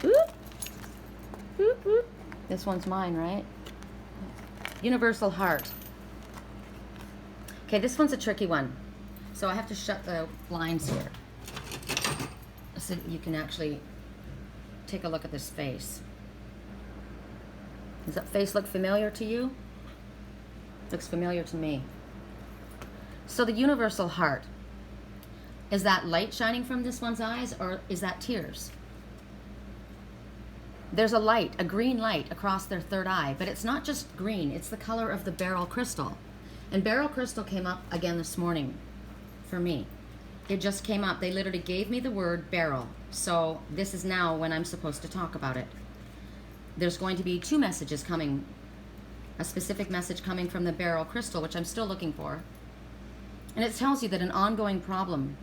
Whoop. Whoop, whoop. This one's mine, right? Universal Heart. Okay, this one's a tricky one. So I have to shut the blinds here so that you can actually take a look at this face. Does that face look familiar to you? Looks familiar to me. So the universal heart, is that light shining from this one's eyes, or is that tears? There's a light, a green light across their third eye, but it's not just green, it's the color of the beryl crystal. And beryl crystal came up again this morning for me. It just came up. They literally gave me the word beryl. So this is now when I'm supposed to talk about it. There's going to be two messages coming. A specific message coming from the beryl crystal, which I'm still looking for. And it tells you that an ongoing problem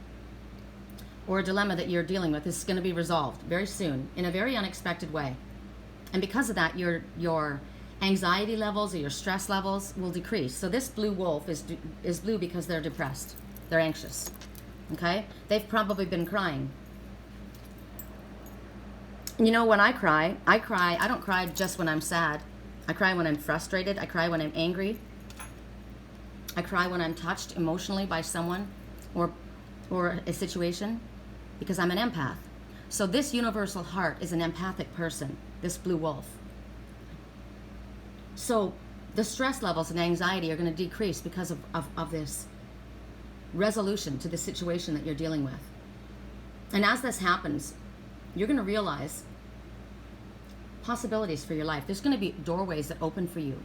or a dilemma that you're dealing with is going to be resolved very soon in a very unexpected way. And because of that, your anxiety levels or your stress levels will decrease. So this blue wolf is blue because they're depressed. They're anxious. Okay? They've probably been crying. You know, when I cry, I don't cry just when I'm sad. I cry when I'm frustrated. I cry when I'm angry. I cry when I'm touched emotionally by someone or a situation, because I'm an empath. So this universal heart is an empathic person, this blue wolf. So the stress levels and anxiety are going to decrease because of this resolution to the situation that you're dealing with. And as this happens, you're going to realize possibilities for your life. There's going to be doorways that open for you.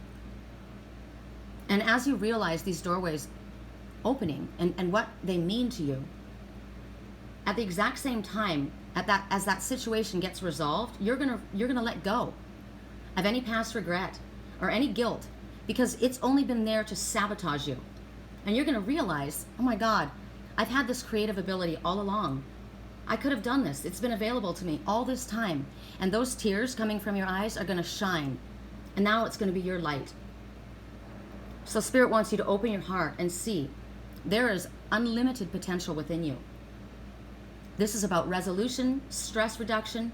And as you realize these doorways opening and what they mean to you, at the exact same time, as that situation gets resolved, you're gonna let go of any past regret or any guilt, because it's only been there to sabotage you. And you're gonna realize, oh my God, I've had this creative ability all along. I could have done this. It's been available to me all this time. And those tears coming from your eyes are gonna shine. And now it's gonna be your light. So Spirit wants you to open your heart and see there is unlimited potential within you. This is about resolution, stress reduction,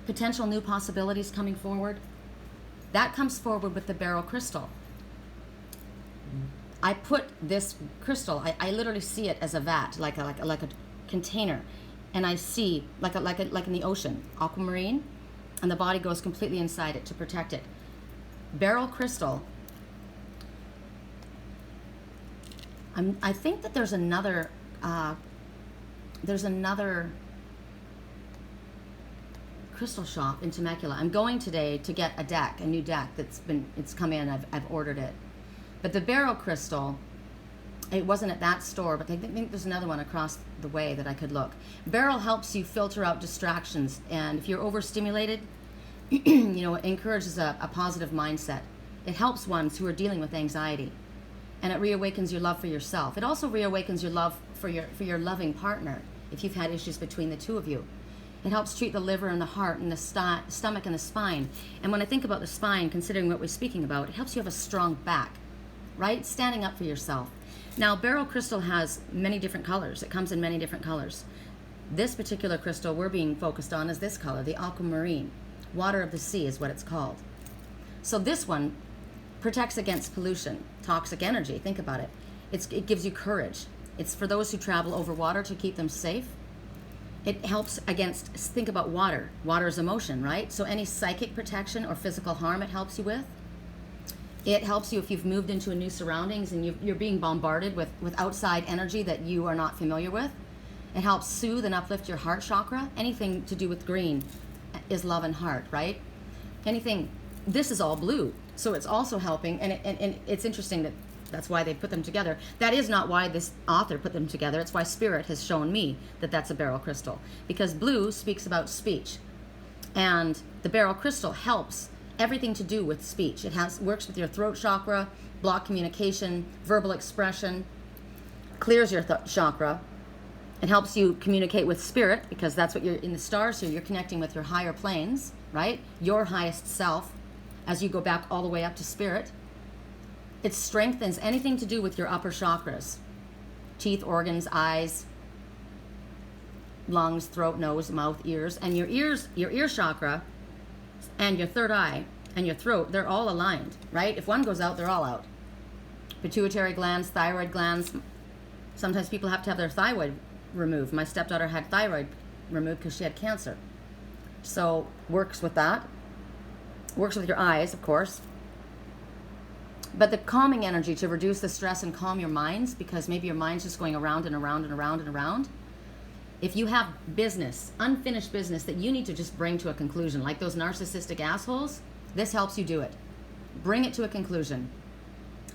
potential new possibilities coming forward. That comes forward with the beryl crystal. I put this crystal, I literally see it as a vat, like a container, and I see like in the ocean, aquamarine, and the body goes completely inside it to protect it. Beryl crystal. I think that there's another crystal shop in Temecula. I'm going today to get a new deck it's come in. I've ordered it. But the beryl crystal, it wasn't at that store, but I think there's another one across the way that I could look. Beryl helps you filter out distractions, and if you're overstimulated, it encourages a positive mindset. It helps ones who are dealing with anxiety, and it reawakens your love for yourself. It also reawakens your love for your loving partner if you've had issues between the two of you. It helps treat the liver and the heart and the stomach and the spine. And when I think about the spine, considering what we're speaking about, it helps you have a strong back, right? Standing up for yourself. Now, beryl crystal has many different colors. It comes in many different colors. This particular crystal we're being focused on is this color, the aquamarine. Water of the sea is what it's called. So this one protects against pollution, toxic energy. Think about it. It gives you courage. It's for those who travel over water to keep them safe. It helps against, think about water. Water is emotion, right? So any psychic protection or physical harm it helps you with. It helps you if you've moved into a new surroundings and you're being bombarded with outside energy that you are not familiar with. It helps soothe and uplift your heart chakra. Anything to do with green is love and heart, right? Anything, this is all blue. So it's also helping, and it's interesting that that's why they put them together. That is not why this author put them together. It's why Spirit has shown me that that's a beryl crystal. Because blue speaks about speech. And the beryl crystal helps everything to do with speech. It works with your throat chakra, block communication, verbal expression, clears your chakra. It helps you communicate with spirit, because that's what you're in the stars here. You're connecting with your higher planes, right? Your highest self as you go back all the way up to spirit. It strengthens anything to do with your upper chakras, teeth, organs, eyes, lungs, throat, nose, mouth, ears, and your ear chakra and your third eye and your throat, they're all aligned, right? If one goes out, they're all out. Pituitary glands, thyroid glands. Sometimes people have to have their thyroid removed. My stepdaughter had thyroid removed because she had cancer. So works with that. Works with your eyes, of course. But the calming energy to reduce the stress and calm your minds, because maybe your mind's just going around and around and around and around. If you have business, unfinished business that you need to just bring to a conclusion, like those narcissistic assholes, this helps you do it. Bring it to a conclusion.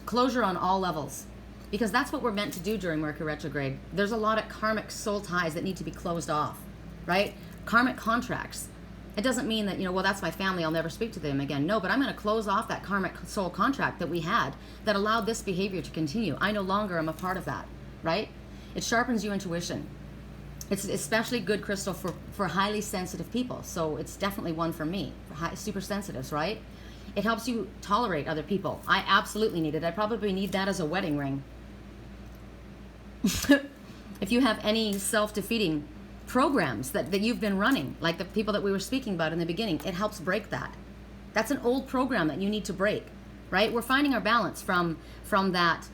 Closure on all levels. Because that's what we're meant to do during Mercury retrograde. There's a lot of karmic soul ties that need to be closed off, right? Karmic contracts. It doesn't mean that, well, that's my family, I'll never speak to them again. No, but I'm going to close off that karmic soul contract that we had that allowed this behavior to continue. I no longer am a part of that, right? It sharpens your intuition. It's especially good crystal for highly sensitive people. So it's definitely one for me, for super sensitives, right? It helps you tolerate other people. I absolutely need it. I probably need that as a wedding ring. If you have any self-defeating programs that you've been running, like the people that we were speaking about in the beginning, it helps break that. That's an old program that you need to break, right? We're finding our balance from that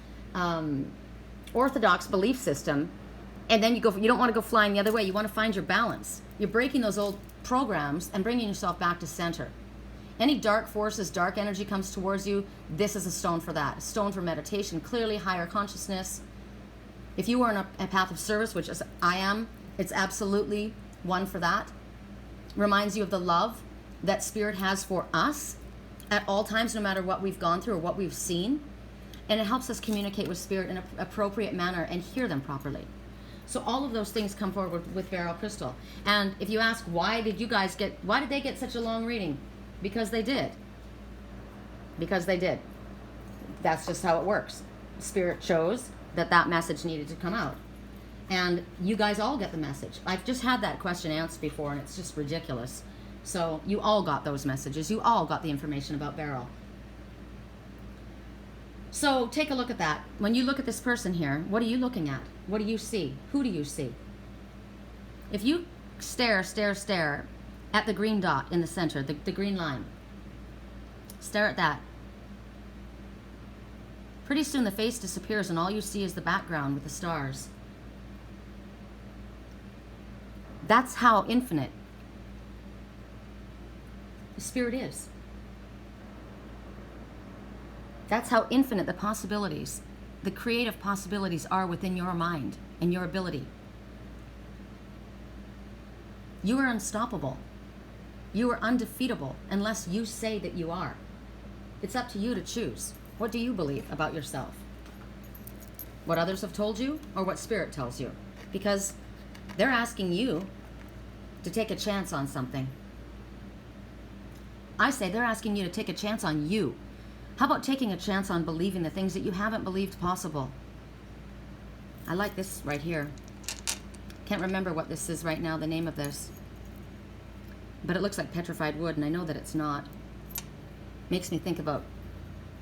orthodox belief system, and then you don't want to go flying the other way. You want to find your balance. You're breaking those old programs and bringing yourself back to center. Any dark forces, dark energy comes towards you, this is a stone for that. A stone for meditation, clearly higher consciousness. If you are on a path of service, which is I am, it's absolutely one for that. Reminds you of the love that Spirit has for us at all times, no matter what we've gone through or what we've seen. And it helps us communicate with Spirit in an appropriate manner and hear them properly. So all of those things come forward with beryl crystal. And if you ask, why did they get such a long reading? Because they did. Because they did. That's just how it works. Spirit chose that message needed to come out. And you guys all get the message. I've just had that question answered before, and it's just ridiculous. So you all got those messages. You all got the information about beryl. So take a look at that. When you look at this person here, what are you looking at? What do you see? Who do you see? If you stare at the green dot in the center, the green line, stare at that. Pretty soon the face disappears and all you see is the background with the stars. That's how infinite the Spirit is. That's how infinite the possibilities, the creative possibilities are within your mind and your ability. You are unstoppable. You are undefeatable unless you say that you are. It's up to you to choose. What do you believe about yourself? What others have told you or what Spirit tells you? Because they're asking you to take a chance on something. I say they're asking you to take a chance on you. How about taking a chance on believing the things that you haven't believed possible? I like this right here. Can't remember what this is right now, the name of this. But it looks like petrified wood, and I know that it's not. Makes me think about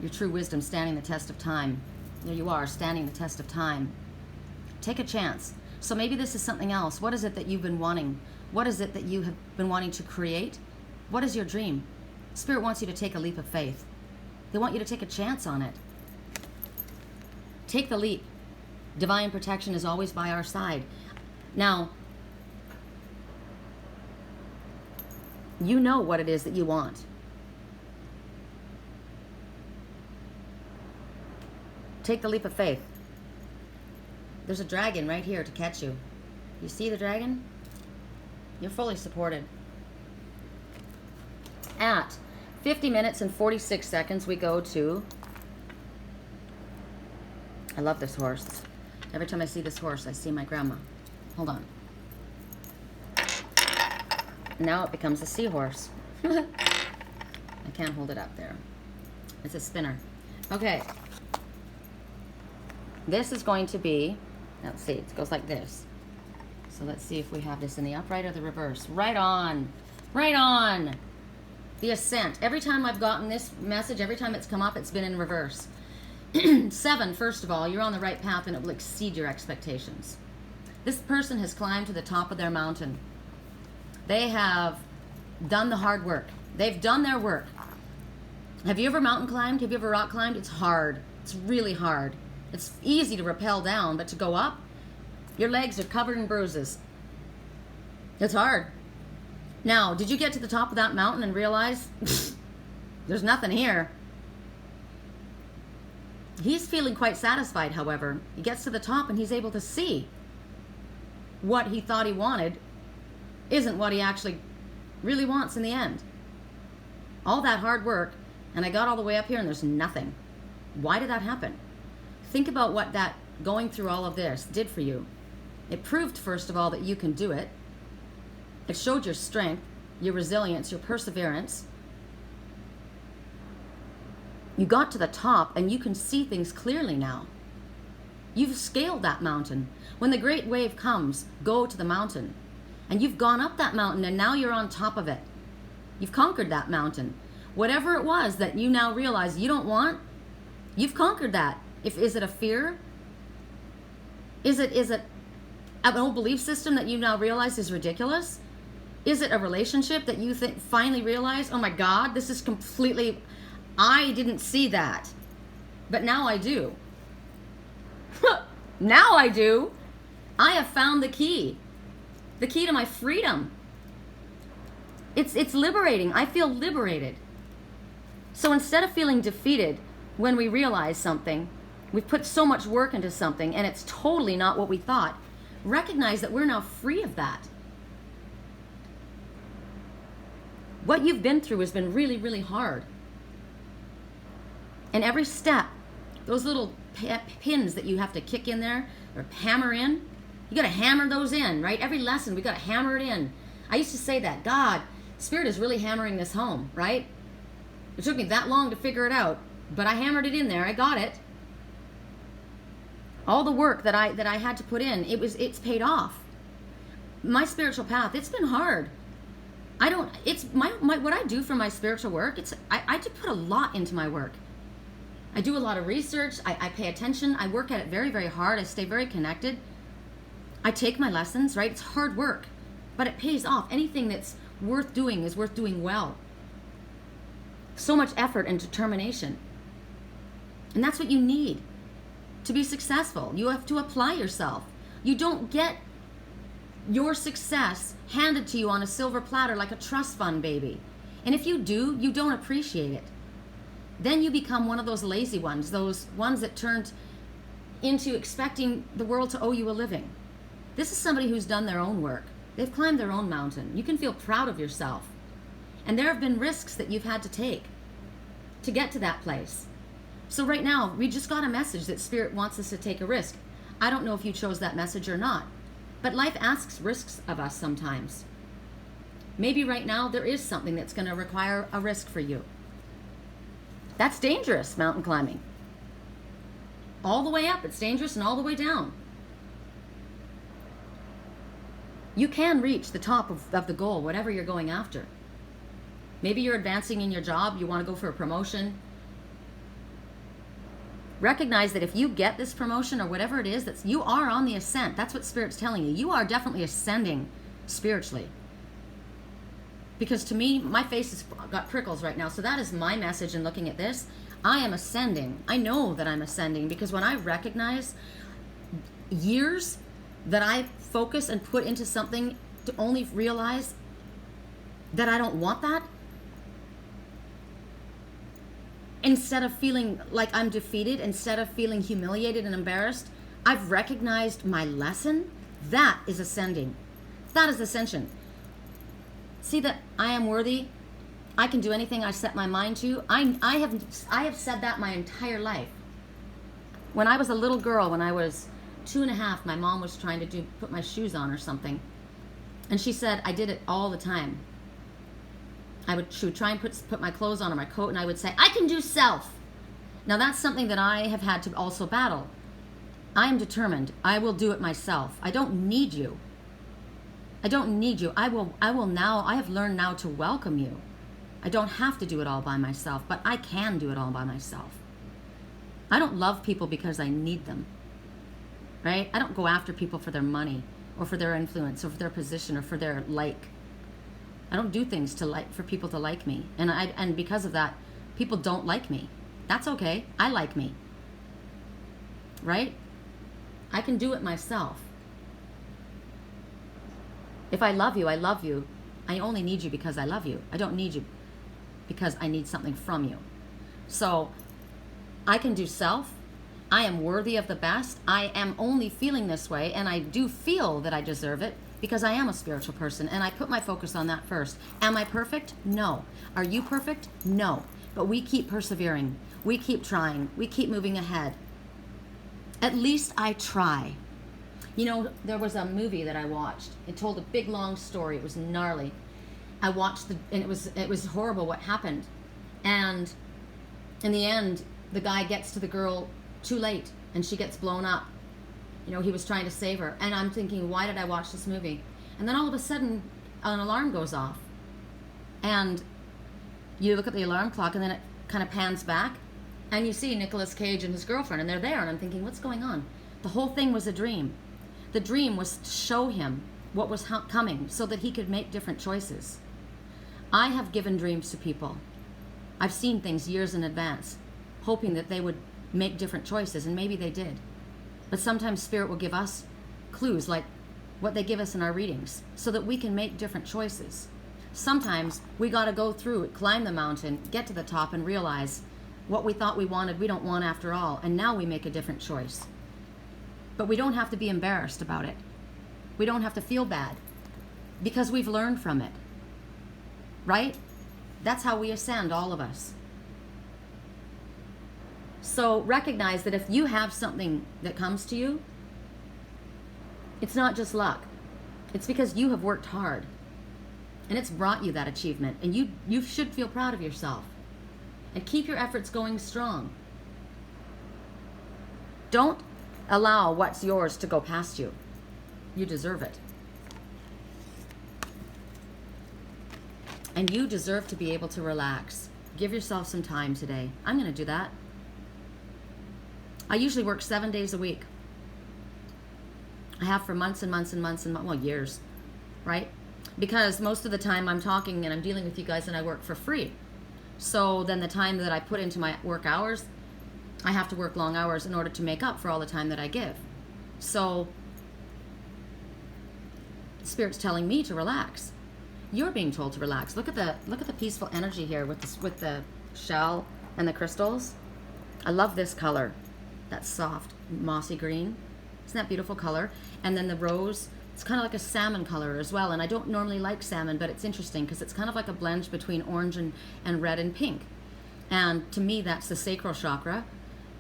your true wisdom standing the test of time. There you are, standing the test of time. Take a chance. So maybe this is something else. What is it that you've been wanting? What is it that you have been wanting to create? What is your dream? Spirit wants you to take a leap of faith. They want you to take a chance on it. Take the leap. Divine protection is always by our side. Now, you know what it is that you want. Take the leap of faith. There's a dragon right here to catch you. You see the dragon? You're fully supported. At 50 minutes and 46 seconds, we go to... I love this horse. Every time I see this horse, I see my grandma. Hold on. Now it becomes a seahorse. I can't hold it up there. It's a spinner. Okay. This is going to be, let's see, it goes like this. So let's see if we have this in the upright or the reverse. Right on. Right on. The Ascent. Every time I've gotten this message, every time it's come up, it's been in reverse. 7, first of all, you're on the right path and it will exceed your expectations. This person has climbed to the top of their mountain. They have done the hard work. They've done their work. Have you ever mountain climbed? Have you ever rock climbed? It's hard. It's really hard. It's easy to rappel down, but to go up, your legs are covered in bruises. It's hard. Now, did you get to the top of that mountain and realize there's nothing here? He's feeling quite satisfied, however. He gets to the top and he's able to see what he thought he wanted isn't what he actually really wants in the end. All that hard work, and I got all the way up here and there's nothing. Why did that happen? Think about what that going through all of this did for you. It proved, first of all, that you can do it. It showed your strength, your resilience, your perseverance. You got to the top and you can see things clearly now. You've scaled that mountain. When the great wave comes, go to the mountain. And you've gone up that mountain and now you're on top of it. You've conquered that mountain. Whatever it was that you now realize you don't want, you've conquered that. Is it a fear? Is it an old belief system that you now realize is ridiculous? Is it a relationship that you finally realize, oh my God, this is completely, I didn't see that, but now I do. Now I do. I have found the key to my freedom. It's liberating. I feel liberated. So instead of feeling defeated when we realize something, we've put so much work into something and it's totally not what we thought, recognize that we're now free of that. What you've been through has been really, really hard. And every step, those little pins that you have to kick in there or hammer in, you got to hammer those in, right? Every lesson, we got to hammer it in. I used to say that, God, Spirit is really hammering this home, right? It took me that long to figure it out, but I hammered it in there. I got it. All the work that I had to put in, it's paid off. My spiritual path, it's been hard. What I do for my spiritual work, I do put a lot into my work. I do a lot of research. I pay attention. I work at it very, very hard. I stay very connected. I take my lessons, right? It's hard work, but it pays off. Anything that's worth doing is worth doing well. So much effort and determination. And that's what you need to be successful. You have to apply yourself. You don't get your success handed to you on a silver platter like a trust fund baby. And if you do, you don't appreciate it. Then you become one of those lazy ones, those ones that turned into expecting the world to owe you a living. This is somebody who's done their own work. They've climbed their own mountain. You can feel proud of yourself. And there have been risks that you've had to take to get to that place. So right now, we just got a message that Spirit wants us to take a risk. I don't know if you chose that message or not, but life asks risks of us sometimes. Maybe right now there is something that's going to require a risk for you. That's dangerous, mountain climbing. All the way up, it's dangerous, and all the way down. You can reach the top of the goal, whatever you're going after. Maybe you're advancing in your job, you want to go for a promotion. Recognize that if you get this promotion or whatever it is, that you are on the ascent. That's what Spirit's telling you. You are definitely ascending spiritually. Because to me, my face has got prickles right now. So that is my message in looking at this. I am ascending. I know that I'm ascending because when I recognize years that I focus and put into something to only realize that I don't want that, instead of feeling like I'm defeated, instead of feeling humiliated and embarrassed, I've recognized my lesson. That is ascending. That is ascension. See that I am worthy. I can do anything I set my mind to. I have said that my entire life. When I was a little girl, when I was 2.5, my mom was trying to put my shoes on or something. And she said I did it all the time. She would try and put my clothes on or my coat, and I would say, I can do self. Now that's something that I have had to also battle. I am determined. I will do it myself. I don't need you. I don't need you. I have learned now to welcome you. I don't have to do it all by myself, but I can do it all by myself. I don't love people because I need them, right? I don't go after people for their money or for their influence or for their position or for their like. I don't do things for people to like me. And because of that, people don't like me. That's okay. I like me. Right? I can do it myself. If I love you, I love you. I only need you because I love you. I don't need you because I need something from you. So I can do self. I am worthy of the best. I am only feeling this way, and I do feel that I deserve it because I am a spiritual person, and I put my focus on that first. Am I perfect? No. Are you perfect? No. But we keep persevering. We keep trying. We keep moving ahead. At least I try. You know, there was a movie that I watched. It told a big, long story. It was gnarly. I watched and it was horrible what happened. And in the end, the guy gets to the girl too late, and she gets blown up. You know, he was trying to save her. And I'm thinking, why did I watch this movie? And then all of a sudden, an alarm goes off. And you look at the alarm clock, and then it kind of pans back, and you see Nicolas Cage and his girlfriend, and they're there. And I'm thinking, what's going on? The whole thing was a dream. The dream was to show him what was coming so that he could make different choices. I have given dreams to people. I've seen things years in advance, hoping that they would make different choices, and maybe they did. But sometimes Spirit will give us clues like what they give us in our readings so that we can make different choices. Sometimes we got to go through it, climb the mountain, get to the top, and realize what we thought we wanted, we don't want after all, and now we make a different choice. But we don't have to be embarrassed about it. We don't have to feel bad because we've learned from it, right? That's how we ascend, all of us. So recognize that if you have something that comes to you, it's not just luck. It's because you have worked hard and it's brought you that achievement, and you should feel proud of yourself and keep your efforts going strong. Don't allow what's yours to go past you. You deserve it. And you deserve to be able to relax. Give yourself some time today. I'm going to do that. I usually work 7 days a week. I have for months and months and months and well, years, right? Because most of the time I'm talking and I'm dealing with you guys and I work for free. So then the time that I put into my work hours, I have to work long hours in order to make up for all the time that I give. So Spirit's telling me to relax. You're being told to relax. Look at the peaceful energy here with the shell and the crystals. I love this color. That soft mossy green. Isn't that beautiful color? And then the rose, it's kind of like a salmon color as well. And I don't normally like salmon, but it's interesting because it's kind of like a blend between orange and red and pink. And to me, that's the sacral chakra.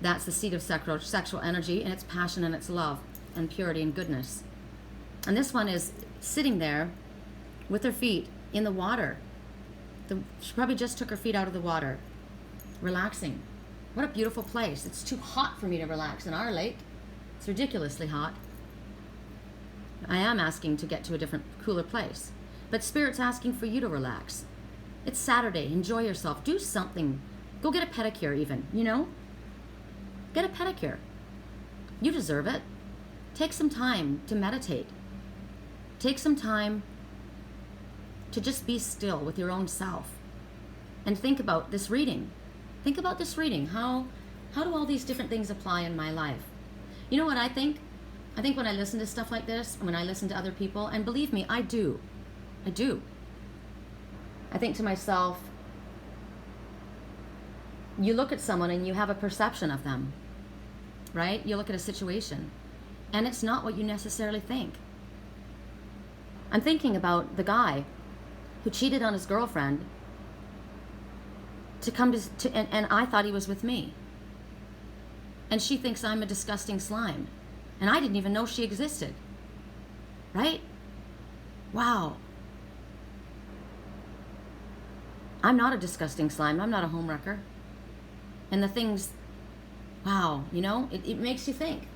That's the seat of sexual energy, and it's passion and it's love and purity and goodness. And this one is sitting there with her feet in the water. She probably just took her feet out of the water, relaxing. What a beautiful place. It's too hot for me to relax in our lake. It's ridiculously hot. I am asking to get to a different, cooler place. But Spirit's asking for you to relax. It's Saturday. Enjoy yourself. Do something. Go get a pedicure even, you know? Get a pedicure. You deserve it. Take some time to meditate. Take some time to just be still with your own self. And think about this reading. Think about this reading. How do all these different things apply in my life? You know what I think? I think when I listen to stuff like this, when I listen to other people, and believe me, I do. I think to myself, you look at someone and you have a perception of them, right? You look at a situation, and it's not what you necessarily think. I'm thinking about the guy who cheated on his girlfriend and I thought he was with me. And she thinks I'm a disgusting slime. And I didn't even know she existed. Right? Wow. I'm not a disgusting slime. I'm not a homewrecker. And the things, wow, you know, it makes you think.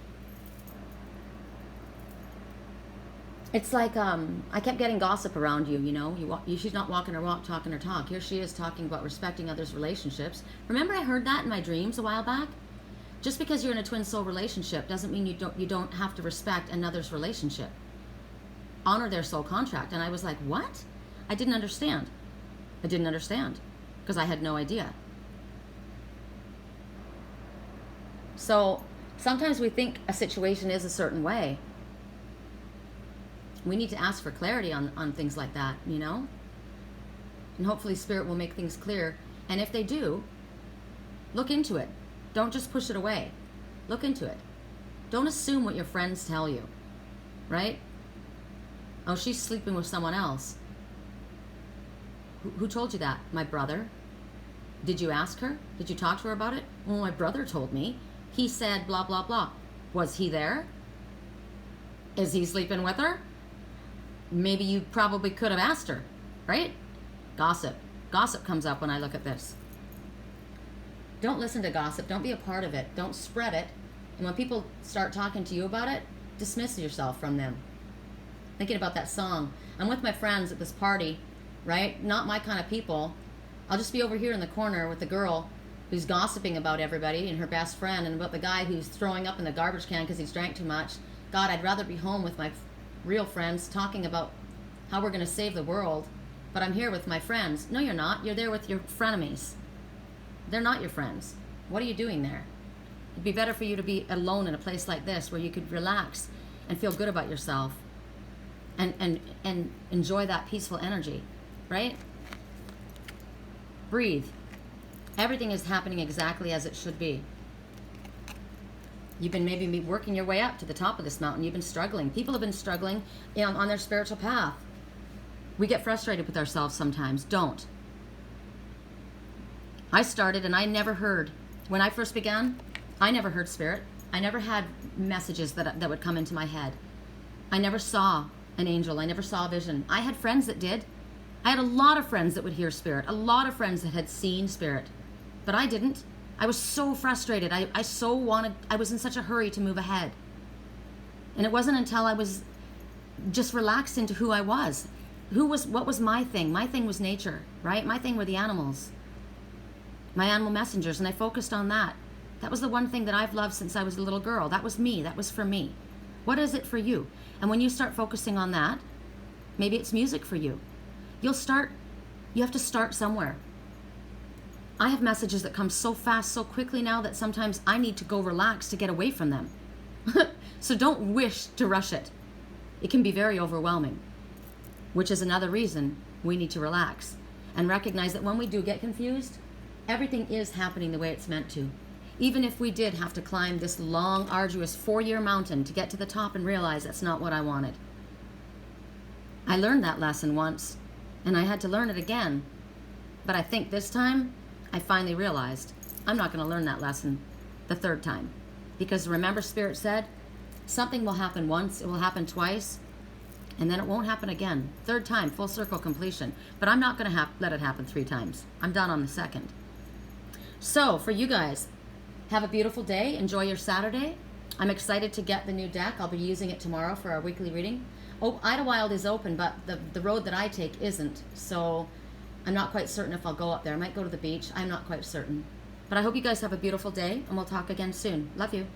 It's like, I kept getting gossip around you, you know. She's not walking her walk, talking her talk. Here she is talking about respecting others' relationships. Remember I heard that in my dreams a while back? Just because you're in a twin soul relationship doesn't mean you don't have to respect another's relationship. Honor their soul contract. And I was like, what? I didn't understand. Because I had no idea. So sometimes we think a situation is a certain way. We need to ask for clarity on things like that, you know? And hopefully Spirit will make things clear. And if they do, look into it. Don't just push it away. Look into it. Don't assume what your friends tell you, right? Oh, she's sleeping with someone else. Who told you that? My brother. Did you ask her? Did you talk to her about it? Well, my brother told me. He said blah, blah, blah. Was he there? Is he sleeping with her? Maybe you probably could have asked her, right? Gossip. Gossip comes up when I look at this. Don't listen to gossip. Don't be a part of it. Don't spread it. And when people start talking to you about it, dismiss yourself from them. Thinking about that song. I'm with my friends at this party, right? Not my kind of people. I'll just be over here in the corner with the girl who's gossiping about everybody and her best friend and about the guy who's throwing up in the garbage can because he's drank too much. God, I'd rather be home with my real friends talking about how we're going to save the world, but I'm here with my friends. No, you're not. You're there with your frenemies. They're not your friends. What are you doing there? It'd be better for you to be alone in a place like this where you could relax and feel good about yourself and enjoy that peaceful energy, right? Breathe. Everything is happening exactly as it should be. You've been maybe working your way up to the top of this mountain. You've been struggling. People have been struggling on their spiritual path. We get frustrated with ourselves sometimes. Don't. I started and I never heard, when I first began, I never heard Spirit. I never had messages that would come into my head. I never saw an angel. I never saw a vision. I had friends that did. I had a lot of friends that would hear Spirit. A lot of friends that had seen Spirit. But I didn't. I was so frustrated. I was in such a hurry to move ahead. And it wasn't until I was just relaxed into who I was. What was my thing? My thing was nature, right? My thing were the animals. My animal messengers, and I focused on that. That was the one thing that I've loved since I was a little girl. That was me. That was for me. What is it for you? And when you start focusing on that, maybe it's music for you. You have to start somewhere. I have messages that come so fast, so quickly now that sometimes I need to go relax to get away from them. So don't wish to rush it. It can be very overwhelming, which is another reason we need to relax and recognize that when we do get confused, everything is happening the way it's meant to. Even if we did have to climb this long, arduous 4-year mountain to get to the top and realize that's not what I wanted. I learned that lesson once, and I had to learn it again. But I think this time, I finally realized I'm not going to learn that lesson the third time. Because remember, Spirit said, something will happen once, it will happen twice, and then it won't happen again. Third time, full circle completion. But I'm not going to let it happen 3 times. I'm done on the second. So, for you guys, have a beautiful day. Enjoy your Saturday. I'm excited to get the new deck. I'll be using it tomorrow for our weekly reading. Oh, Idlewild is open, but the road that I take isn't. So I'm not quite certain if I'll go up there. I might go to the beach. I'm not quite certain. But I hope you guys have a beautiful day, and we'll talk again soon. Love you.